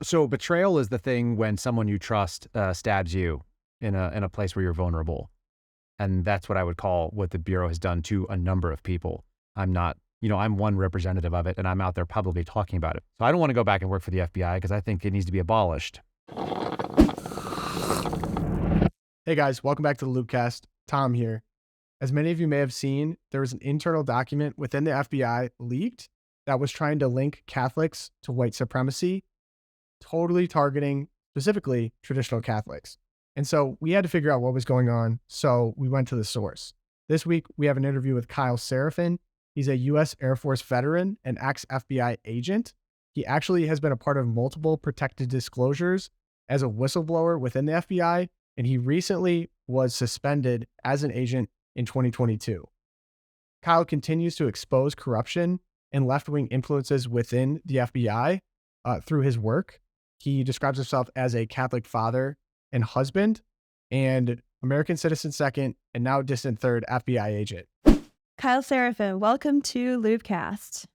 So betrayal is the thing when someone you trust stabs you in a place where you're vulnerable. And that's what I would call what the Bureau has done to a number of people. I'm not, I'm one representative of it, and I'm out there publicly talking about it. So I don't want to go back and work for the FBI because I think it needs to be abolished. Hey guys, welcome back to the Loopcast. Tom here. As many of you may have seen, there was an internal document within the FBI leaked that was trying to link Catholics to white supremacy, totally targeting specifically traditional Catholics. And so we had to figure out what was going on, so we went to the source. This week, we have an interview with Kyle Seraphin. He's a U.S. Air Force veteran and ex-FBI agent. He actually has been a part of multiple protected disclosures as a whistleblower within the FBI, and he recently was suspended as an agent in 2022. Kyle continues to expose corruption and left-wing influences within the FBI through his work. He describes himself as a Catholic father and husband, and American citizen second, and now distant third FBI agent. Kyle Seraphin, welcome to Loopcast.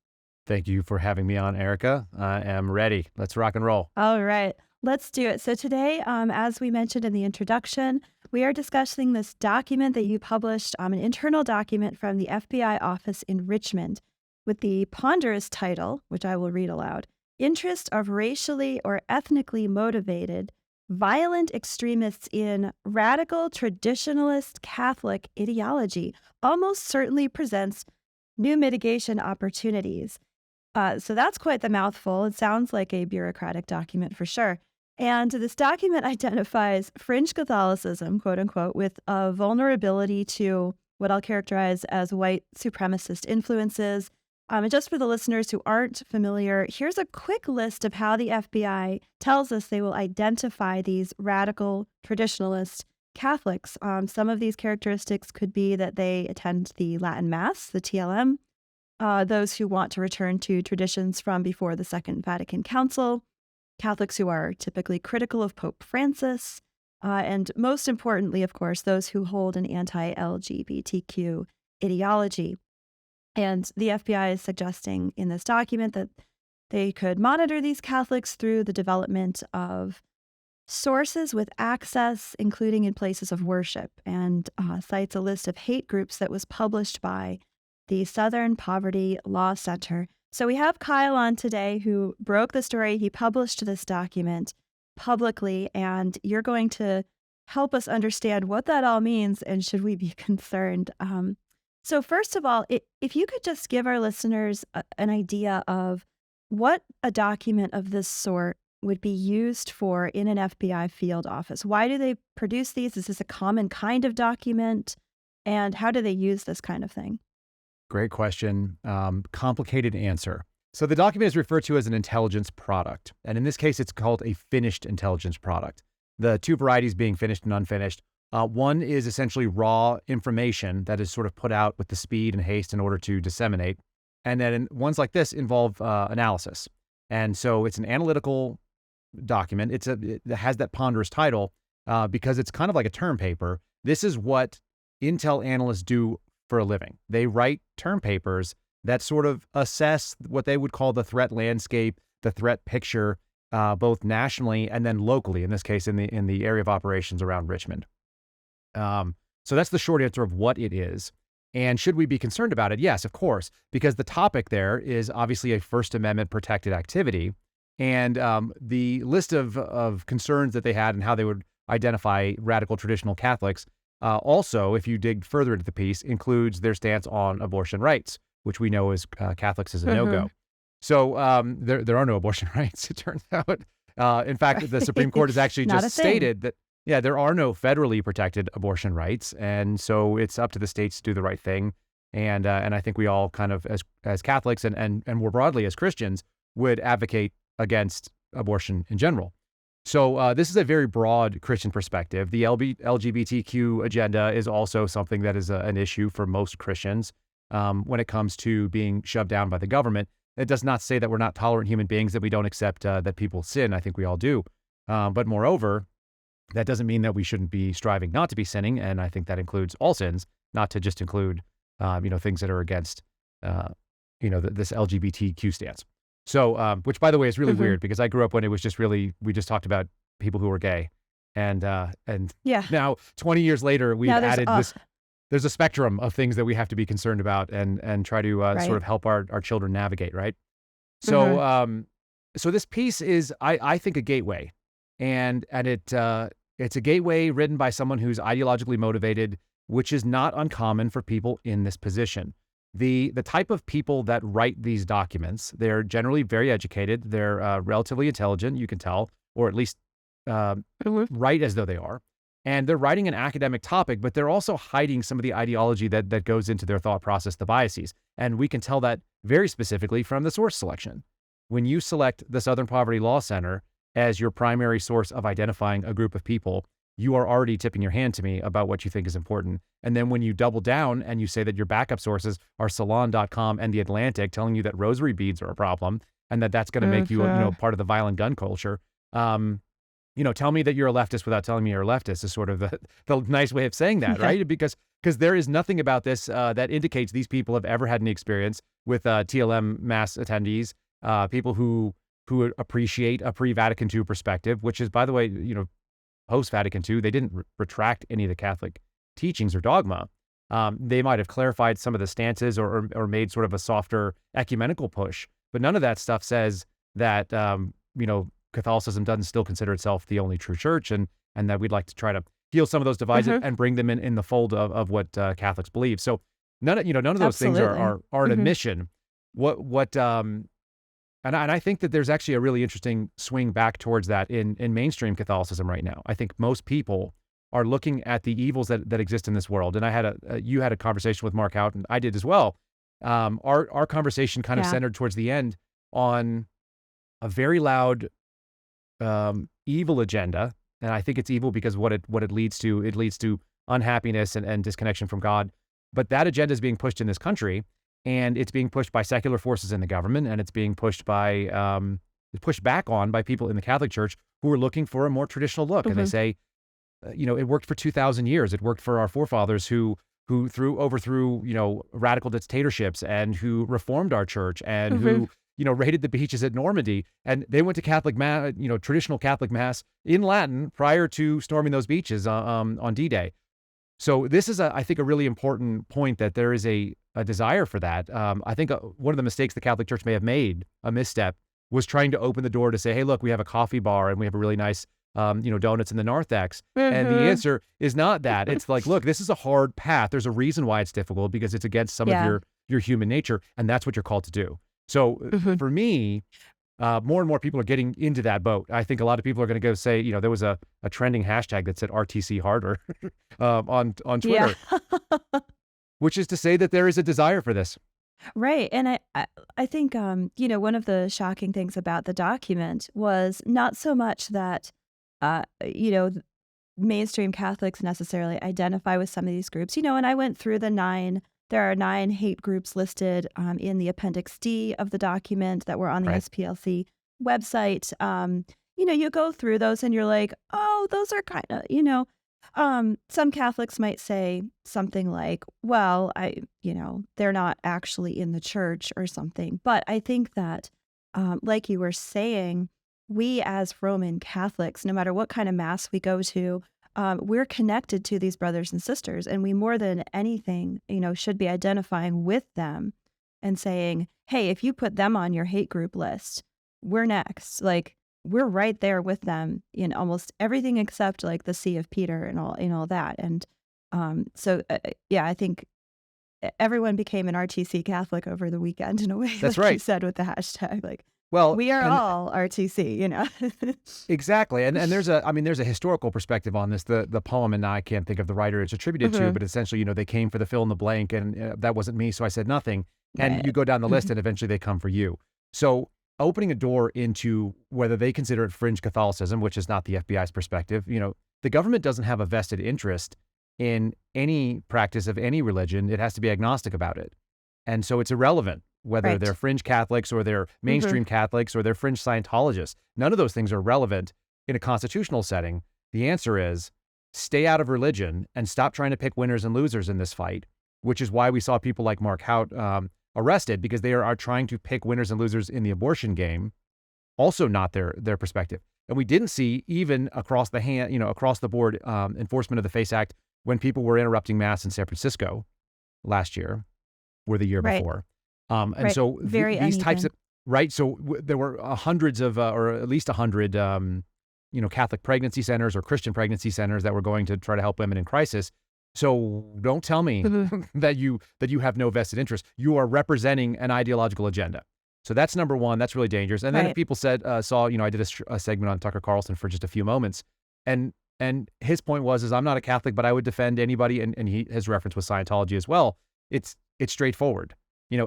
Thank you for having me on, Erica. I am ready. Let's rock and roll. All right, let's do it. So today, as we mentioned in the introduction, we are discussing this document that you published, an internal document from the FBI office in Richmond with the ponderous title, which I will read aloud, Interest of Racially or Ethnically Motivated Violent Extremists in Radical Traditionalist Catholic Ideology Almost Certainly Presents New Mitigation Opportunities. So that's quite the mouthful. It sounds like a bureaucratic document for sure. And this document identifies fringe Catholicism, quote unquote, with a vulnerability to what I'll characterize as white supremacist influences. And just for the listeners who aren't familiar, here's a quick list of how the FBI tells us they will identify these radical traditionalist Catholics. Some of these characteristics could be that they attend the Latin Mass, the TLM, those who want to return to traditions from before the Second Vatican Council, Catholics who are typically critical of Pope Francis, and most importantly, of course, those who hold an anti-LGBTQ ideology. And the FBI is suggesting in this document that they could monitor these Catholics through the development of sources with access, including in places of worship, and cites a list of hate groups that was published by the Southern Poverty Law Center. So we have Kyle on today who broke the story. He published this document publicly, and you're going to help us understand what that all means and should we be concerned. So first of all, if you could just give our listeners an idea of what a document of this sort would be used for in an FBI field office. Why do they produce these? Is this a common kind of document? And how do they use this kind of thing? Great question. Complicated answer. So the document is referred to as an intelligence product. And in this case, it's called a finished intelligence product. The two varieties being finished and unfinished. One is essentially raw information that is sort of put out with the speed and haste in order to disseminate. And then ones like this involve analysis. And so it's an analytical document. It has that ponderous title because it's kind of like a term paper. This is what Intel analysts do for a living. They write term papers that sort of assess what they would call the threat landscape, the threat picture, both nationally and then locally, in this case, in the area of operations around Richmond. So that's the short answer of what it is. And should we be concerned about it? Yes, of course, because the topic there is obviously a First Amendment protected activity. And the list of concerns that they had and how they would identify radical traditional Catholics also, if you dig further into the piece, includes their stance on abortion rights, which we know as Catholics is a no-go. So there are no abortion rights, it turns out. In fact, the Supreme Court has actually just stated that there are no federally protected abortion rights, and so it's up to the states to do the right thing. And I think we all kind of, as Catholics and more broadly as Christians, would advocate against abortion in general. So this is a very broad Christian perspective. The LGBTQ agenda is also something that is an issue for most Christians when it comes to being shoved down by the government. It does not say that we're not tolerant human beings, that we don't accept that people sin. I think we all do. But moreover, that doesn't mean that we shouldn't be striving not to be sinning, and I think that includes all sins, not to just include, things that are against, this LGBTQ stance. So, which by the way is really Mm-hmm. weird because I grew up when it was just really, we just talked about people who were gay. And Yeah. now 20 years later, we've Now there's added this, there's a spectrum of things that we have to be concerned about and try to sort right. of help our children navigate, right? Mm-hmm. So, so this piece is, I think, a gateway, and it's a gateway written by someone who's ideologically motivated, which is not uncommon for people in this position. The type of people that write these documents, they're generally very educated, they're relatively intelligent, you can tell, or at least Mm-hmm. write as though they are. And they're writing an academic topic, but they're also hiding some of the ideology that goes into their thought process, the biases. And we can tell that very specifically from the source selection. When you select the Southern Poverty Law Center as your primary source of identifying a group of people, you are already tipping your hand to me about what you think is important. And then when you double down and you say that your backup sources are Salon.com and The Atlantic telling you that rosary beads are a problem and that's going to make you, part of the violent gun culture, tell me that you're a leftist without telling me you're a leftist is sort of the nice way of saying that, Yeah. right? Because there is nothing about this that indicates these people have ever had any experience with TLM mass attendees, people who appreciate a pre-Vatican II perspective, which is, by the way, post-Vatican II, they didn't retract any of the Catholic teachings or dogma. They might have clarified some of the stances or made sort of a softer ecumenical push, but none of that stuff says that, Catholicism doesn't still consider itself the only true church, and that we'd like to try to heal some of those divides Mm-hmm. and bring them in the fold of what Catholics believe. So none of those things are Absolutely. an Mm-hmm. admission. And I think that there's actually a really interesting swing back towards that in mainstream Catholicism right now. I think most people are looking at the evils that exist in this world. And I had you had a conversation with Mark Houghton. I did as well. Our conversation kind of Yeah. centered towards the end on a very loud evil agenda. And I think it's evil because what it leads to unhappiness and disconnection from God. But that agenda is being pushed in this country. And it's being pushed by secular forces in the government, and it's being pushed back on by people in the Catholic Church who are looking for a more traditional look. And they Mm-hmm. say, it worked for 2,000 years. It worked for our forefathers who overthrew, radical dictatorships and who reformed our church and Mm-hmm. who, raided the beaches at Normandy. And they went to Catholic mass, traditional Catholic mass in Latin prior to storming those beaches on D-Day. So this is, I think, a really important point that there is a desire for that. I think one of the mistakes the Catholic Church may have made, a misstep, was trying to open the door to say, hey, look, we have a coffee bar and we have a really nice, donuts in the narthex. And the Mm-hmm. answer is not that. It's like, look, this is a hard path. There's a reason why it's difficult because it's against some Yeah. of your human nature. And that's what you're called to do. So Mm-hmm. for me, more and more people are getting into that boat. I think a lot of people are going to go say, there was a trending hashtag that said RTC harder on Twitter, Yeah. which is to say that there is a desire for this. Right. And I think, one of the shocking things about the document was not so much that, mainstream Catholics necessarily identify with some of these groups, and I went through there are 9 hate groups listed in the Appendix D of the document that were on the Right. SPLC website. You go through those and you're like, oh, those are kind of, some Catholics might say something like, well, they're not actually in the church or something. But I think that, like you were saying, we as Roman Catholics, no matter what kind of mass we go to, we're connected to these brothers and sisters, and we more than anything, should be identifying with them and saying, hey, if you put them on your hate group list, we're next. Like, we're right there with them in almost everything except like the See of Peter and all that. And I think everyone became an RTC Catholic over the weekend in a way. That's like you right. said with the hashtag, like Well, we are and all RTC. exactly. And there's a historical perspective on this. The poem, and now I can't think of the writer it's attributed to, Mhm. but essentially, they came for the fill in the blank, and that wasn't me, so I said nothing. And Right. you go down the list, and eventually they come for you. So opening a door into whether they consider it fringe Catholicism, which is not the FBI's perspective, the government doesn't have a vested interest in any practice of any religion. It has to be agnostic about it. And so it's irrelevant whether Right. they're fringe Catholics or they're mainstream Catholics or they're fringe Scientologists. None of those things are relevant in a constitutional setting. The answer is stay out of religion and stop trying to pick winners and losers in this fight, which is why we saw people like Mark Hout arrested because they are trying to pick winners and losers in the abortion game. Also not their perspective. And we didn't see even across the board enforcement of the FACE Act when people were interrupting mass in San Francisco last year or the year before. And so these types of, so there were hundreds of, or at least 100, Catholic pregnancy centers or Christian pregnancy centers that were going to try to help women in crisis. So don't tell me that you have no vested interest. You are representing an ideological agenda. So that's number one. That's really dangerous. And then if people saw, I did a segment on Tucker Carlson for just a few moments, and his point was, I'm not a Catholic, but I would defend anybody, and his reference was Scientology as well. It's straightforward.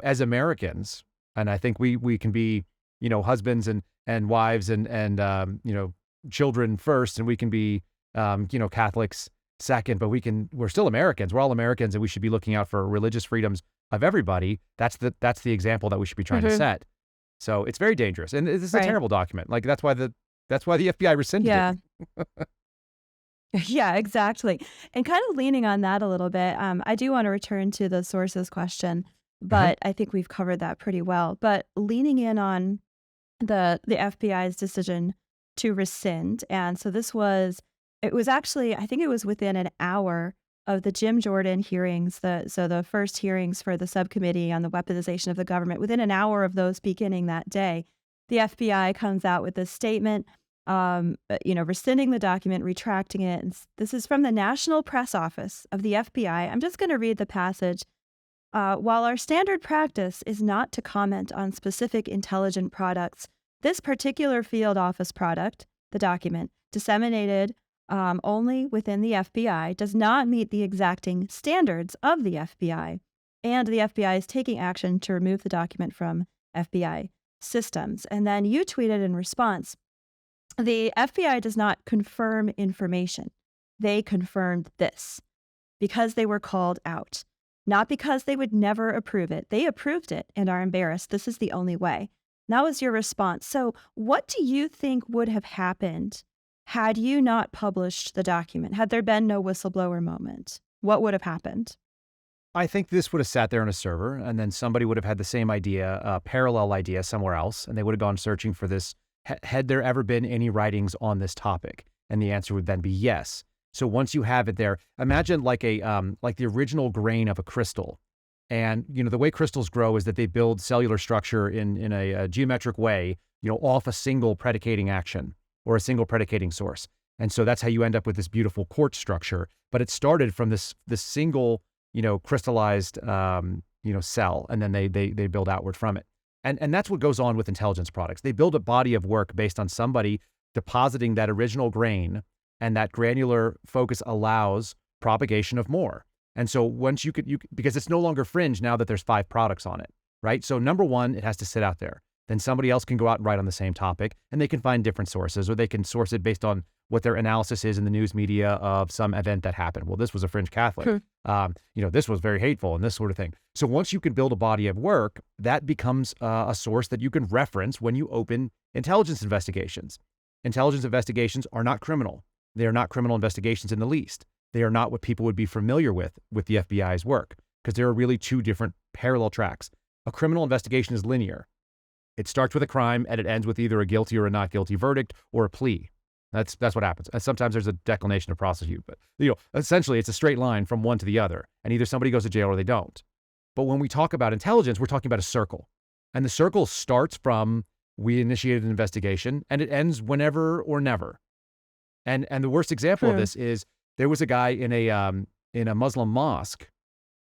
As Americans, and I think we can be, husbands and wives and children first, and we can be, Catholics second, but we're still Americans. We're all Americans, and we should be looking out for religious freedoms of everybody. That's the example that we should be trying to set. So it's very dangerous, and this is a terrible document. Like that's why the FBI rescinded it. Yeah, exactly. And kind of leaning on that a little bit, I do want to return to the sources question, but I think we've covered that pretty well. But leaning in on the FBI's decision to rescind, and so it was actually, I think it was within an hour of the Jim Jordan hearings, the first hearings for the subcommittee on the weaponization of the government. Within an hour of those beginning that day, the FBI comes out with this statement, rescinding the document, retracting it. And this is from the National Press Office of the FBI. I'm just going to read the passage. While our standard practice is not to comment on specific intelligent products, this particular field office product, the document, disseminated only within the FBI, does not meet the exacting standards of the FBI, and the FBI is taking action to remove the document from FBI systems. And then you tweeted in response, the FBI does not confirm information. They confirmed this because they were called out, not because they would never approve it. They approved it and are embarrassed. This is the only way. That was your response. So what do you think would have happened had you not published the document? Had there been no whistleblower moment? What would have happened? I think this would have sat there on a server, and then somebody would have had the same idea, a parallel idea somewhere else, and they would have gone searching for this. Had there ever been any writings on this topic? And the answer would then be yes. So once you have it there, imagine like the original grain of a crystal. And, the way crystals grow is that they build cellular structure in a geometric way, off a single predicating action or a single predicating source. And so that's how you end up with this beautiful quartz structure. But it started from this single, crystallized, cell, and then they build outward from it. And that's what goes on with intelligence products. They build a body of work based on somebody depositing that original grain, and that granular focus allows propagation of more. And so once you because it's no longer fringe now that there's 5 products on it, right? So number one, it has to sit out there. Then somebody else can go out and write on the same topic, and they can find different sources, or they can source it based on what their analysis is in the news media of some event that happened. Well, this was a fringe Catholic. This was very hateful and this sort of thing. So once you can build a body of work, that becomes a source that you can reference when you open intelligence investigations. Intelligence investigations are not criminal. They are not criminal investigations in the least. They are not what people would be familiar with the FBI's work, because there are really 2 different parallel tracks. A criminal investigation is linear. It starts with a crime and it ends with either a guilty or a not guilty verdict or a plea. That's what happens. Sometimes there's a declination to prosecute, but essentially it's a straight line from one to the other, and either somebody goes to jail or they don't. But when we talk about intelligence, we're talking about a circle, and the circle starts from we initiated an investigation and it ends whenever or never. And the worst example of this is there was a guy in a Muslim mosque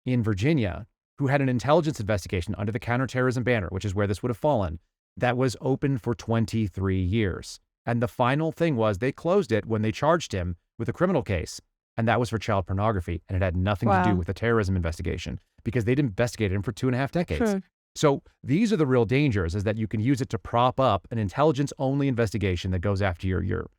in Virginia who had an intelligence investigation under the counterterrorism banner, which is where this would have fallen, that was open for 23 years. And the final thing was they closed it when they charged him with a criminal case, and that was for child pornography, and it had nothing to do with the terrorism investigation because they'd investigated him for 2.5 decades. So these are the real dangers, is that you can use it to prop up an intelligence-only investigation that goes after your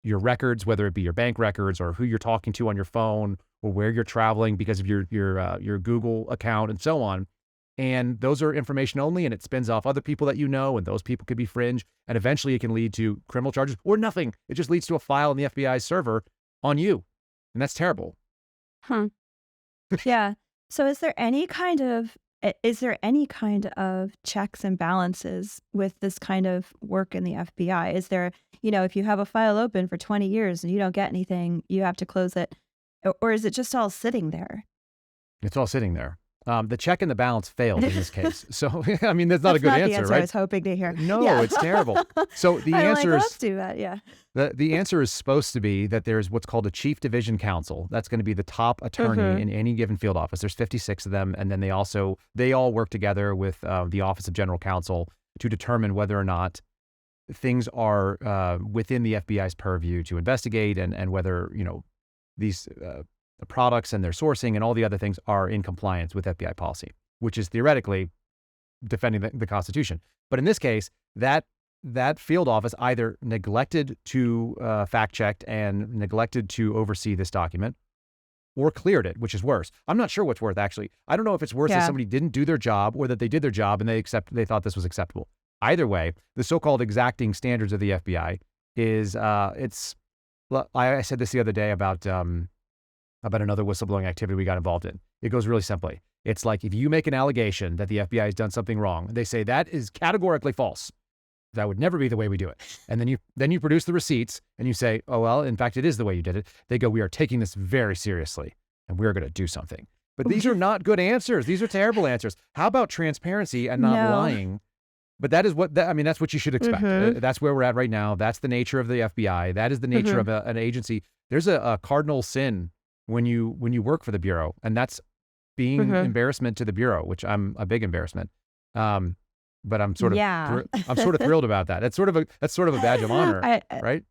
records, whether it be your bank records or who you're talking to on your phone or where you're traveling because of your Google account and so on. And those are information only, and it spins off other people that and those people could be fringe, and eventually it can lead to criminal charges or nothing. It just leads to a file in the FBI's server on you, and that's terrible. Yeah. So is there any kind of Is there any kind of checks and balances with this kind of work in the FBI? Is there, if you have a file open for 20 years and you don't get anything, you have to close it? Or is it just all sitting there? It's all sitting there. The check and the balance failed in this case. So, I mean, that's not a good That's not answer, the answer right? I was hoping to hear. No, Yeah. it's terrible. So the I'm answer like, is let's do that. Yeah. the answer is supposed to be that there's what's called a chief division counsel. That's going to be the top attorney in any given field office. There's 56 of them, and then they all work together with the Office of General Counsel to determine whether or not things are within the FBI's purview to investigate, and whether these the products and their sourcing and all the other things are in compliance with FBI policy, which is theoretically defending the Constitution. But in this case, that field office either neglected to fact check and neglected to oversee this document, or cleared it, which is worse. I'm not sure what's worse, actually. I don't know if it's worse that somebody didn't do their job or that they did their job and they thought this was acceptable. Either way, the so-called exacting standards of the FBI is I said this the other day about another whistleblowing activity we got involved in. It goes really simply. It's like if you make an allegation that the FBI has done something wrong, they say that is categorically false. That would never be the way we do it. And then you produce the receipts and you say, oh, well, in fact, it is the way you did it. They go, we are taking this very seriously and we're going to do something. But these are not good answers. These are terrible answers. How about transparency and not lying? But that is that's what you should expect. That's where we're at right now. That's the nature of the FBI. That is the nature of an agency. There's a cardinal sin when you work for the Bureau, and that's being embarrassment to the Bureau, which I'm a big embarrassment. But I'm sort of I'm sort of thrilled about that. That's sort of a badge of honor, right?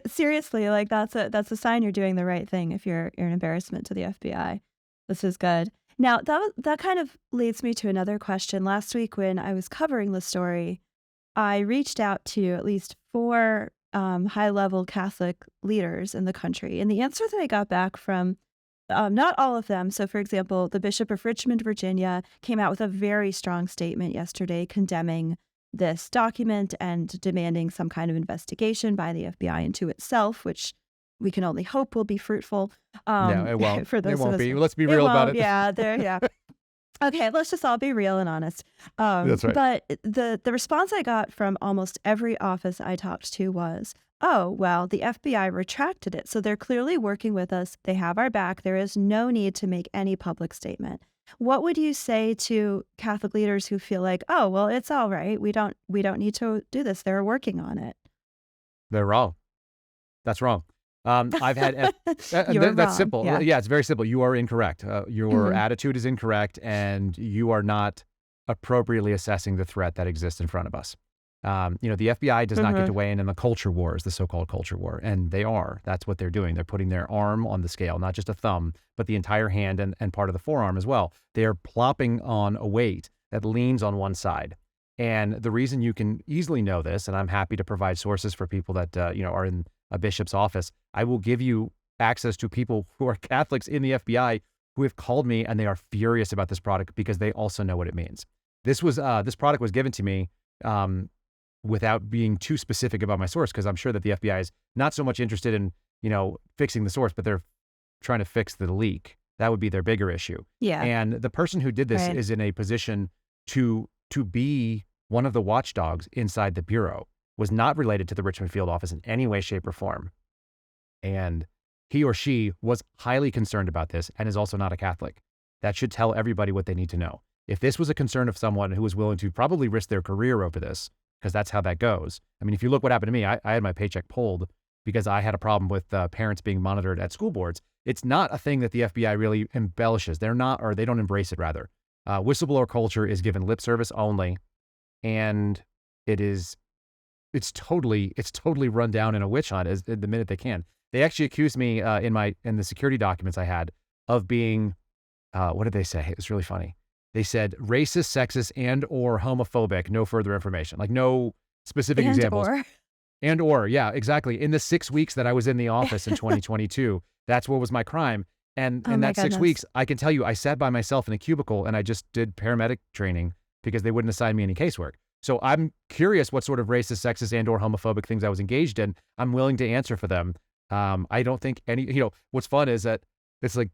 Seriously, like that's a sign you're doing the right thing if you're an embarrassment to the FBI. This is good. Now that kind of leads me to another question. Last week when I was covering the story, I reached out to at least 4 high-level Catholic leaders in the country, and the answer that I got back from not all of them. So, for example, the Bishop of Richmond, Virginia, came out with a very strong statement yesterday condemning this document and demanding some kind of investigation by the FBI into itself, which we can only hope will be fruitful. No, it won't. For those it won't of us, be. Let's be real about it. Yeah, yeah. Okay, let's just all be real and honest. That's right. But the response I got from almost every office I talked to was, oh, well, the FBI retracted it. So they're clearly working with us. They have our back. There is no need to make any public statement. What would you say to Catholic leaders who feel like, oh, well, it's all right. We don't need to do this. They're working on it. They're wrong. That's wrong. I've had that's wrong. simple. Yeah, it's very simple. You are incorrect. Your attitude is incorrect, and you are not appropriately assessing the threat that exists in front of us. The FBI does not get to weigh in the culture wars, the so-called culture war, and they are. That's what they're doing. They're putting their arm on the scale, not just a thumb, but the entire hand and part of the forearm as well. They are plopping on a weight that leans on one side. And the reason you can easily know this, and I'm happy to provide sources for people that are in a bishop's office, I will give you access to people who are Catholics in the FBI who have called me and they are furious about this product because they also know what it means. This product was given to me without being too specific about my source, because I'm sure that the FBI is not so much interested in fixing the source, but they're trying to fix the leak. That would be their bigger issue. Yeah. And the person who did this is in a position to be one of the watchdogs inside the Bureau, was not related to the Richmond field office in any way, shape, or form. And he or she was highly concerned about this and is also not a Catholic. That should tell everybody what they need to know. If this was a concern of someone who was willing to probably risk their career over this, because that's how that goes. I mean, if you look what happened to me, I had my paycheck pulled because I had a problem with parents being monitored at school boards. It's not a thing that the FBI really embellishes. They're not, or they don't embrace it rather. Whistleblower culture is given lip service only, and it's totally run down in a witch hunt the minute they can. They actually accused me in the security documents I had of being, what did they say? It was really funny. They said racist, sexist, and or homophobic. No further information, like no specific examples. Or yeah, exactly. In the 6 weeks that I was in the office in 2022, that's what was my crime. And in that 6 weeks, I can tell you, I sat by myself in a cubicle and I just did paramedic training because they wouldn't assign me any casework. So I'm curious what sort of racist, sexist, and or homophobic things I was engaged in. I'm willing to answer for them. I don't think what's fun is that it's like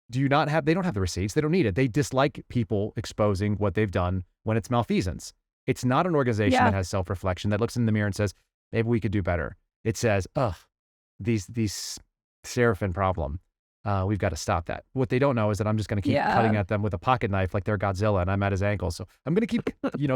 they don't have the receipts. They don't need it. They dislike people exposing what they've done when it's malfeasance. It's not an organization that has self-reflection, that looks in the mirror and says, maybe we could do better. It says, these Seraphin problem. We've got to stop that. What they don't know is that I'm just going to keep cutting at them with a pocket knife like they're Godzilla and I'm at his ankle. So I'm going to keep,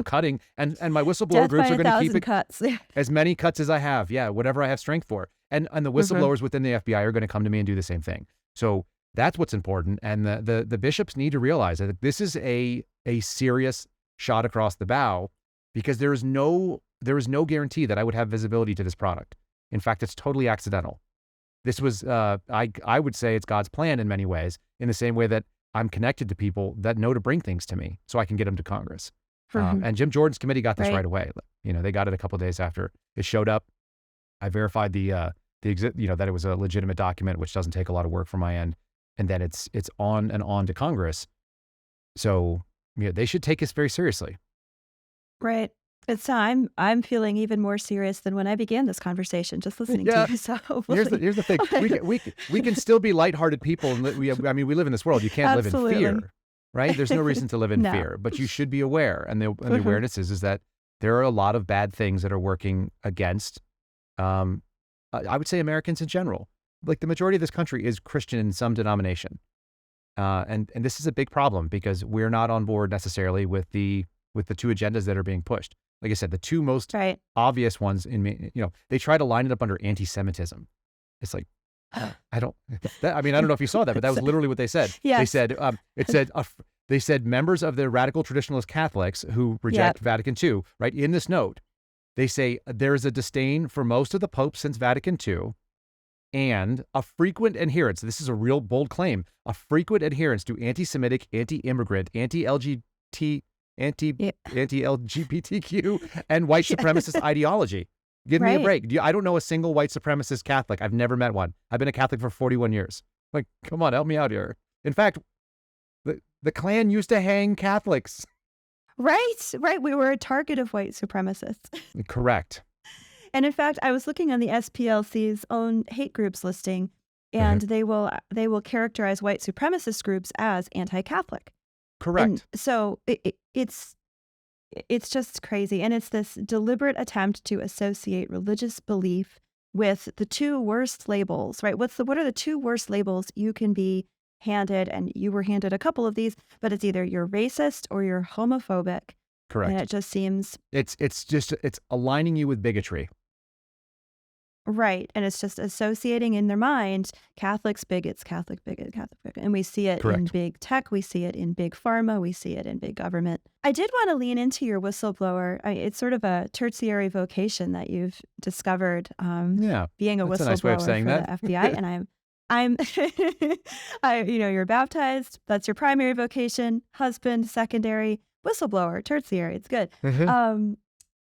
cutting. And my whistleblower groups are going to keep it cuts. as many cuts as I have. Yeah, whatever I have strength for. And the whistleblowers within the FBI are going to come to me and do the same thing. So that's what's important. And the bishops need to realize that this is a serious shot across the bow, because there is no guarantee that I would have visibility to this product. In fact, it's totally accidental. This was, I would say it's God's plan in many ways, in the same way that I'm connected to people that know to bring things to me so I can get them to Congress. And Jim Jordan's committee got this right away. They got it a couple of days after it showed up. I verified that it was a legitimate document, which doesn't take a lot of work from my end. And then it's on and on to Congress. So they should take this very seriously. Right. It's I'm feeling even more serious than when I began this conversation, just listening to you. So here's the thing: we can still be lighthearted people, and we live in this world. You can't live in fear, right? There's no reason to live in fear, but you should be aware. And the awareness is that there are a lot of bad things that are working against, I would say, Americans in general. Like the majority of this country is Christian in some denomination, and this is a big problem because we're not on board necessarily with the two agendas that are being pushed. Like I said, the two most obvious ones they try to line it up under anti-Semitism. It's like, I don't know if you saw that, but that was literally what they said. Yes. They said members of the radical traditionalist Catholics who reject Vatican II, right? In this note, they say there is a disdain for most of the popes since Vatican II and a frequent adherence. This is a real bold claim, a frequent adherence to anti-Semitic, anti-immigrant, anti-LGBTQ and white supremacist ideology. Give me a break. I don't know a single white supremacist Catholic. I've never met one. I've been a Catholic for 41 years. Like, come on, help me out here. In fact, the Klan used to hang Catholics. Right. We were a target of white supremacists. Correct. And in fact, I was looking on the SPLC's own hate groups listing, and they will characterize white supremacist groups as anti-Catholic. Correct. And so it's just crazy. And it's this deliberate attempt to associate religious belief with the two worst labels, right? What are the two worst labels you can be handed? And you were handed a couple of these, but it's either you're racist or you're homophobic. Correct. And it just seems... It's aligning you with bigotry. Right. And it's just associating in their mind Catholics, bigots, Catholic bigot, Catholic bigot. And we see it in big tech. We see it in big pharma. We see it in big government. I did want to lean into your whistleblower. It's sort of a tertiary vocation that you've discovered, being a whistleblower nice way of saying for that. the FBI. And you're baptized. That's your primary vocation. Husband, secondary. Whistleblower, tertiary. It's good.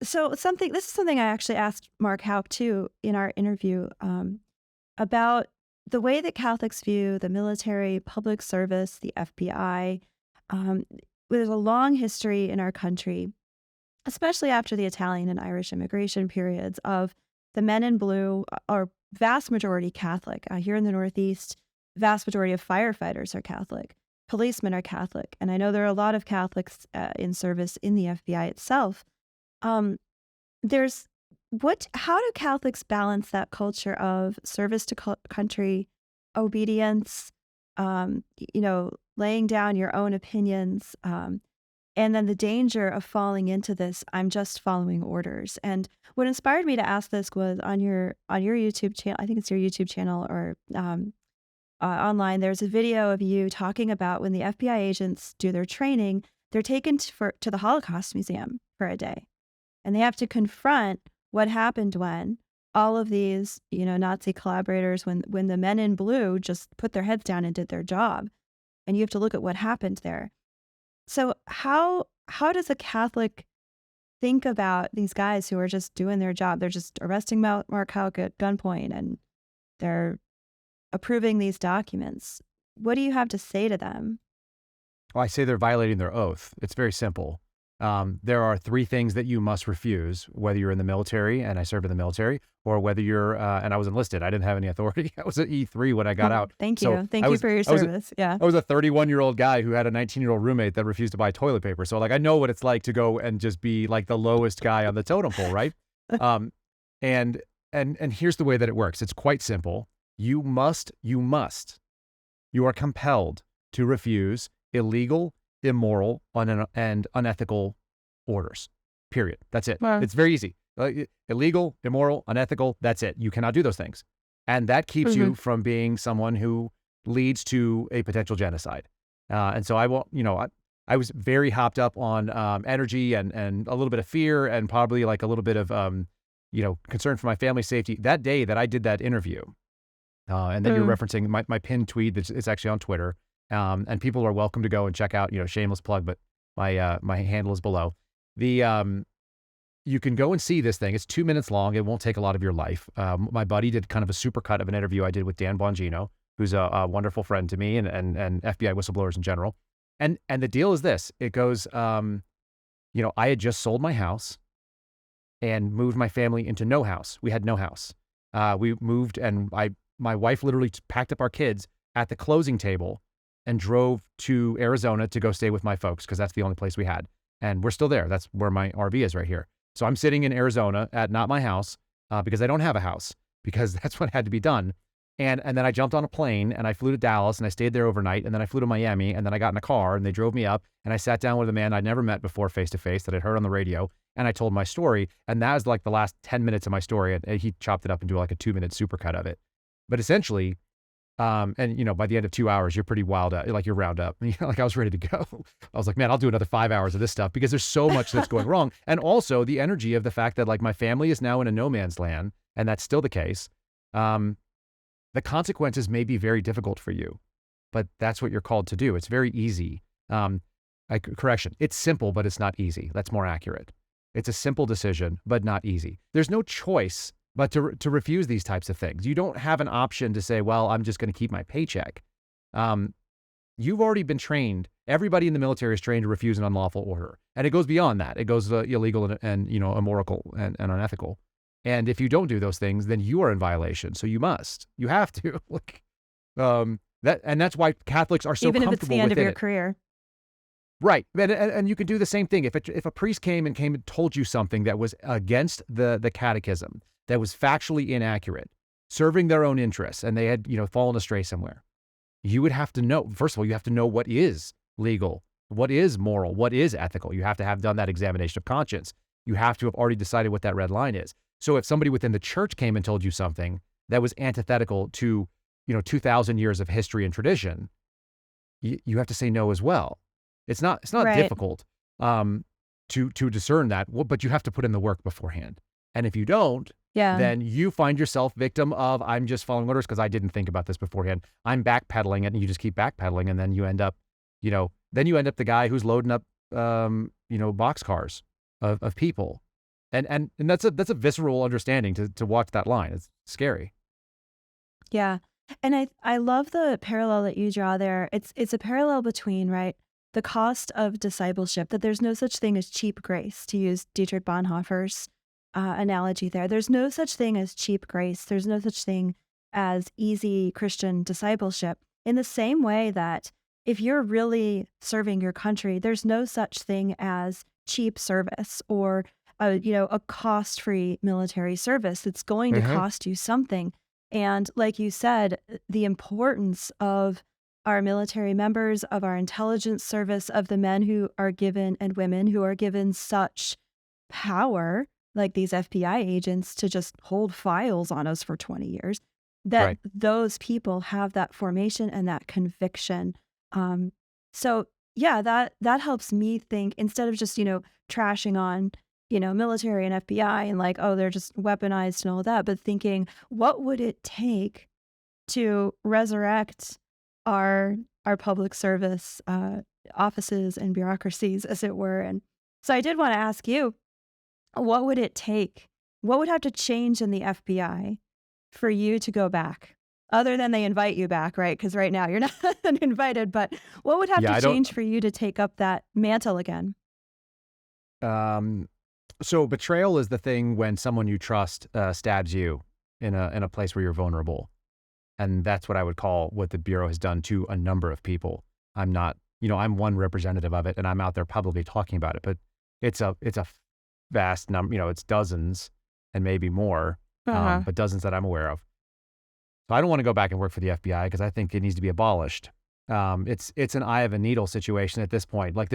So this is something I actually asked Mark Houck too in our interview about the way that Catholics view the military, public service, the FBI. There's a long history in our country, especially after the Italian and Irish immigration periods, of the men in blue are vast majority Catholic. Here in the Northeast, vast majority of firefighters are Catholic. Policemen are Catholic. And I know there are a lot of Catholics in service in the FBI itself. How do Catholics balance that culture of service to country, obedience, laying down your own opinions, and then the danger of falling into this, I'm just following orders? And what inspired me to ask this was on your YouTube channel, I think it's your YouTube channel or online, there's a video of you talking about when the FBI agents do their training, they're taken to the Holocaust Museum for a day. And they have to confront what happened when all of these, Nazi collaborators, when the men in blue just put their heads down and did their job. And you have to look at what happened there. So how does a Catholic think about these guys who are just doing their job? They're just arresting Mark Houck at gunpoint and they're approving these documents. What do you have to say to them? Well, I say they're violating their oath. It's very simple. There are 3 things that you must refuse, whether you're in the military, and I served in the military, or whether you're, and I was enlisted. I didn't have any authority. I was at E3 when I got out. Thank So you. Thank you for your service. Yeah. I was a 31-year-old guy who had a 19-year-old roommate that refused to buy toilet paper. So like, I know what it's like to go and just be like the lowest guy on the totem pole, right? And here's the way that it works. It's quite simple. You are compelled to refuse illegal, immoral, and unethical orders. Period. That's it. Wow. It's very easy. Illegal, immoral, unethical. That's it. You cannot do those things. And that keeps you from being someone who leads to a potential genocide. And so I won't, I was very hopped up on energy and a little bit of fear and probably like a little bit of, concern for my family's safety. That day that I did that interview, and then you're referencing my pinned tweet, it's actually on Twitter. And people are welcome to go and check out, shameless plug, but my handle is below. You can go and see this thing. It's 2 minutes long. It won't take a lot of your life. My buddy did kind of a supercut of an interview I did with Dan Bongino, who's a wonderful friend to me and FBI whistleblowers in general. And the deal is this. It goes, I had just sold my house and moved my family into no house. We had no house. We moved and my wife literally packed up our kids at the closing table and drove to Arizona to go stay with my folks because that's the only place we had. And we're still there. That's where my RV is right here. So I'm sitting in Arizona at not my house because I don't have a house because that's what had to be done. And then I jumped on a plane and I flew to Dallas and I stayed there overnight. And then I flew to Miami and then I got in a car and they drove me up and I sat down with a man I'd never met before face to face that I'd heard on the radio. And I told my story. And that was like the last 10 minutes of my story. And he chopped it up into like a 2-minute supercut of it. But essentially, by the end of 2 hours, you're pretty wild out, like you're round up. Like I was ready to go. I was like, man, I'll do another 5 hours of this stuff because there's so much that's going wrong. And also the energy of the fact that like my family is now in a no man's land, and that's still the case. The consequences may be very difficult for you, but that's what you're called to do. It's very easy. Correction. It's simple, but it's not easy. That's more accurate. It's a simple decision, but not easy. There's no choice but to refuse these types of things. You don't have an option to say, well, I'm just going to keep my paycheck. You've already been trained. Everybody in the military is trained to refuse an unlawful order. And it goes beyond that. It goes illegal and immoral and unethical. And if you don't do those things, then you are in violation. So you have to. That's why Catholics are so even comfortable if it's the end of within your it. career. Right. And you can do the same thing. If a priest came and told you something that was against the catechism, that was factually inaccurate, serving their own interests, and they had, fallen astray somewhere, you would have to know, first of all, you have to know what is legal, what is moral, what is ethical. You have to have done that examination of conscience. You have to have already decided what that red line is. So if somebody within the church came and told you something that was antithetical to, 2,000 years of history and tradition, you have to say no as well. It's not Right. difficult to discern that, but you have to put in the work beforehand. And if you don't, Yeah. then you find yourself victim of, I'm just following orders because I didn't think about this beforehand. I'm backpedaling it, and you just keep backpedaling, and then you end up, the guy who's loading up, boxcars of people, and that's a visceral understanding to watch that line. It's scary. Yeah. And I love the parallel that you draw there. It's a parallel between, right, the cost of discipleship, that there's no such thing as cheap grace, to use Dietrich Bonhoeffer's analogy there. There's no such thing as cheap grace. There's no such thing as easy Christian discipleship. In the same way that if you're really serving your country, there's no such thing as cheap service or a cost-free military service. It's going to cost you something. And like you said, the importance of our military members, of our intelligence service, of the men who are given and women who are given such power, like these FBI agents, to just hold files on us for 20 years, that Right. those people have that formation and that conviction. So yeah, that helps me think, instead of just, trashing on, military and FBI and like, oh, they're just weaponized and all that, but thinking, what would it take to resurrect our public service offices and bureaucracies, as it were? And so I did want to ask you, what would it take? What would have to change in the FBI for you to go back? Other than they invite you back, right? Because right now you're not invited, but what would have Yeah, to I don't. change for you to take up that mantle again? So betrayal is the thing when someone you trust stabs you in a place where you're vulnerable. And that's what I would call what the Bureau has done to a number of people. I'm not, I'm one representative of it, and I'm out there publicly talking about it. But it's a vast number, it's dozens and maybe more, but dozens that I'm aware of. So I don't want to go back and work for the FBI because I think it needs to be abolished. It's an eye of a needle situation at this point. Like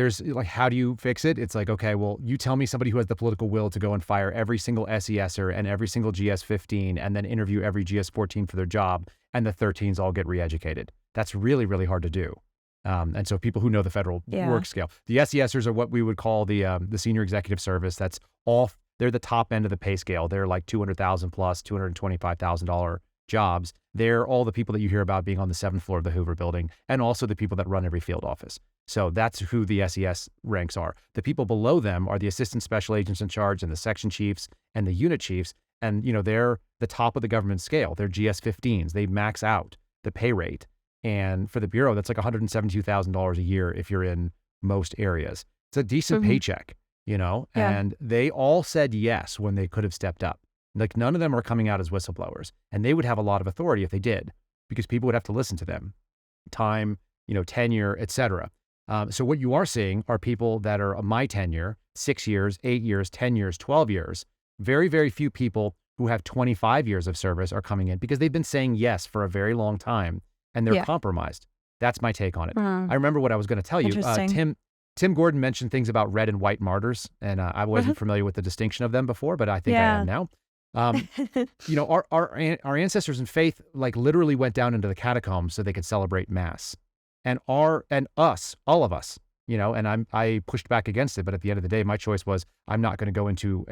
how do you fix it? It's like, okay, well, you tell me somebody who has the political will to go and fire every single SESer and every single GS-15 and then interview every GS-14 for their job, and the 13s all get re-educated. That's really, really hard to do. And so people who know the federal work scale, the SESers are what we would call the senior executive service. That's all, they're the top end of the pay scale. They're like $200,000 plus $225,000 jobs. They're all the people that you hear about being on the 7th floor of the Hoover building, and also the people that run every field office. So that's who the SES ranks are. The people below them are the assistant special agents in charge and the section chiefs and the unit chiefs. And, they're the top of the government scale. They're GS-15s. They max out the pay rate. And for the Bureau, that's like $172,000 a year if you're in most areas. It's a decent paycheck, and they all said yes when they could have stepped up. Like none of them are coming out as whistleblowers, and they would have a lot of authority if they did, because people would have to listen to them. Time, tenure, etc. So what you are seeing are people that are my tenure, 6 years, 8 years, 10 years, 12 years. Very, very few people who have 25 years of service are coming in because they've been saying yes for a very long time, and they're compromised. That's my take on it. I remember what I was going to tell you. Tim Gordon mentioned things about red and white martyrs, and I wasn't familiar with the distinction of them before, but I think I am now. Our ancestors in faith like literally went down into the catacombs so they could celebrate Mass, and all of us, and I pushed back against it. But at the end of the day, my choice was I'm not going to go into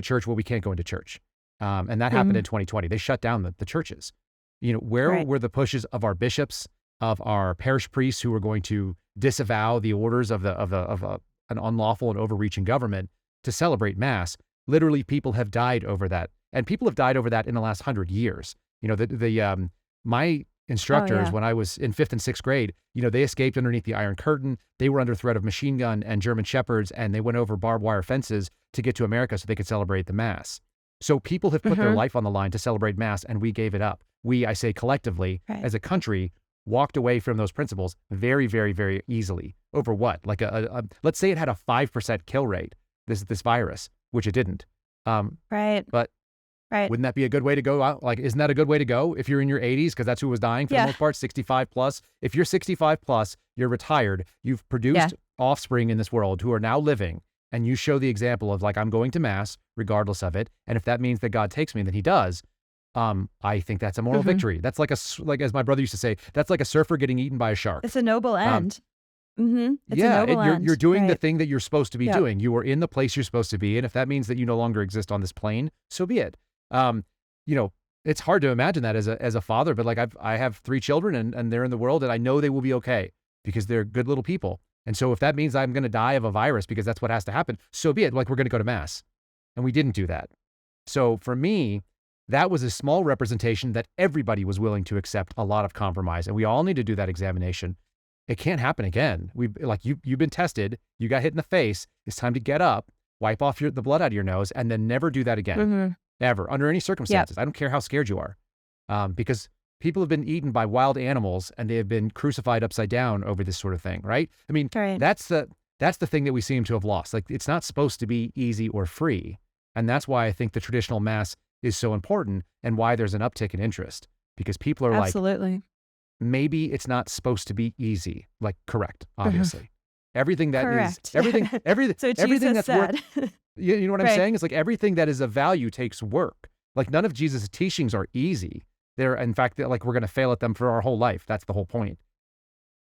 church where we can't go into church, and that happened in 2020. They shut down the churches. Where were the pushes of our bishops, of our parish priests who were going to disavow the orders of an unlawful and overreaching government to celebrate Mass? Literally, people have died over that, and people have died over that in the last 100 years. My instructors, when I was in 5th and 6th grade, they escaped underneath the Iron Curtain. They were under threat of machine gun and German shepherds, and they went over barbed wire fences to get to America so they could celebrate the Mass. So people have put their life on the line to celebrate Mass, and we gave it up. We, I say collectively, as a country, walked away from those principles very, very, very easily. Over what? Like let's say it had a 5% kill rate, this virus, which it didn't. But wouldn't that be a good way to go out? Like, isn't that a good way to go if you're in your 80s? Because that's who was dying for the most part, 65 plus. If you're 65 plus, you're retired, you've produced offspring in this world who are now living, and you show the example of like, I'm going to Mass regardless of it. And if that means that God takes me, then he does. I think that's a moral victory. That's like as my brother used to say, that's like a surfer getting eaten by a shark. It's a noble end. It's a noble end. You're doing the thing that you're supposed to be doing. You are in the place you're supposed to be. And if that means that you no longer exist on this plane, so be it. It's hard to imagine that as a father, but like I have 3 children and they're in the world, and I know they will be okay because they're good little people. And so if that means I'm going to die of a virus because that's what has to happen, so be it. Like we're going to go to Mass, and we didn't do that. So for me, that was a small representation that everybody was willing to accept a lot of compromise, and we all need to do that examination. It can't happen again. You've been tested, you got hit in the face. It's time to get up, wipe off the blood out of your nose, and then never do that again, ever, under any circumstances. I don't care how scared you are, because people have been eaten by wild animals and they have been crucified upside down over this sort of thing, right? I mean, that's the thing that we seem to have lost. Like, it's not supposed to be easy or free, and that's why I think the traditional Mass is so important, and why there's an uptick in interest, because people are like, maybe it's not supposed to be easy. Like, correct, obviously. Everything that is, everything So everything Jesus that's work. said. You know what I'm saying? It's like everything that is of value takes work. Like, none of Jesus' teachings are easy. In fact, we're going to fail at them for our whole life. That's the whole point.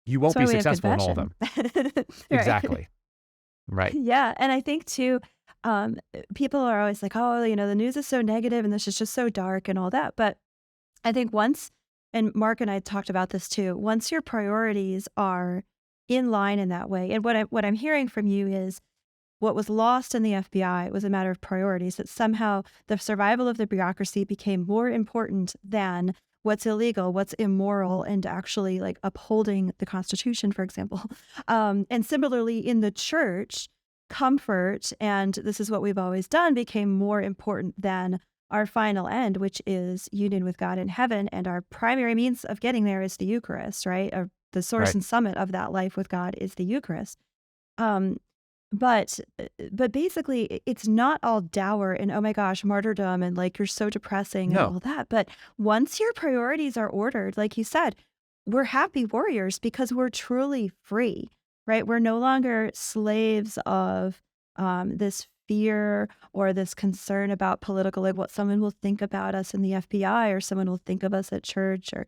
You won't be successful in all of them. Exactly. Right. Yeah. And I think too, people are always like, oh, the news is so negative and this is just so dark and all that. But I think and Mark and I talked about this too, once your priorities are in line in that way, and what I'm hearing from you is what was lost in the FBI was a matter of priorities, that somehow the survival of the bureaucracy became more important than what's illegal, what's immoral, and actually like upholding the Constitution, for example. And similarly in the church, comfort, and this is what we've always done, became more important than our final end, which is union with God in heaven. And our primary means of getting there is the Eucharist, right? The source Right. and summit of that life with God is the Eucharist. Um, but basically, it's not all dour and, oh my gosh, martyrdom and like you're so depressing and No. all that. But once your priorities are ordered, like you said, we're happy warriors because we're truly free, right? We're no longer slaves of this fear or this concern about political, like what someone will think about us in the FBI or someone will think of us at church or,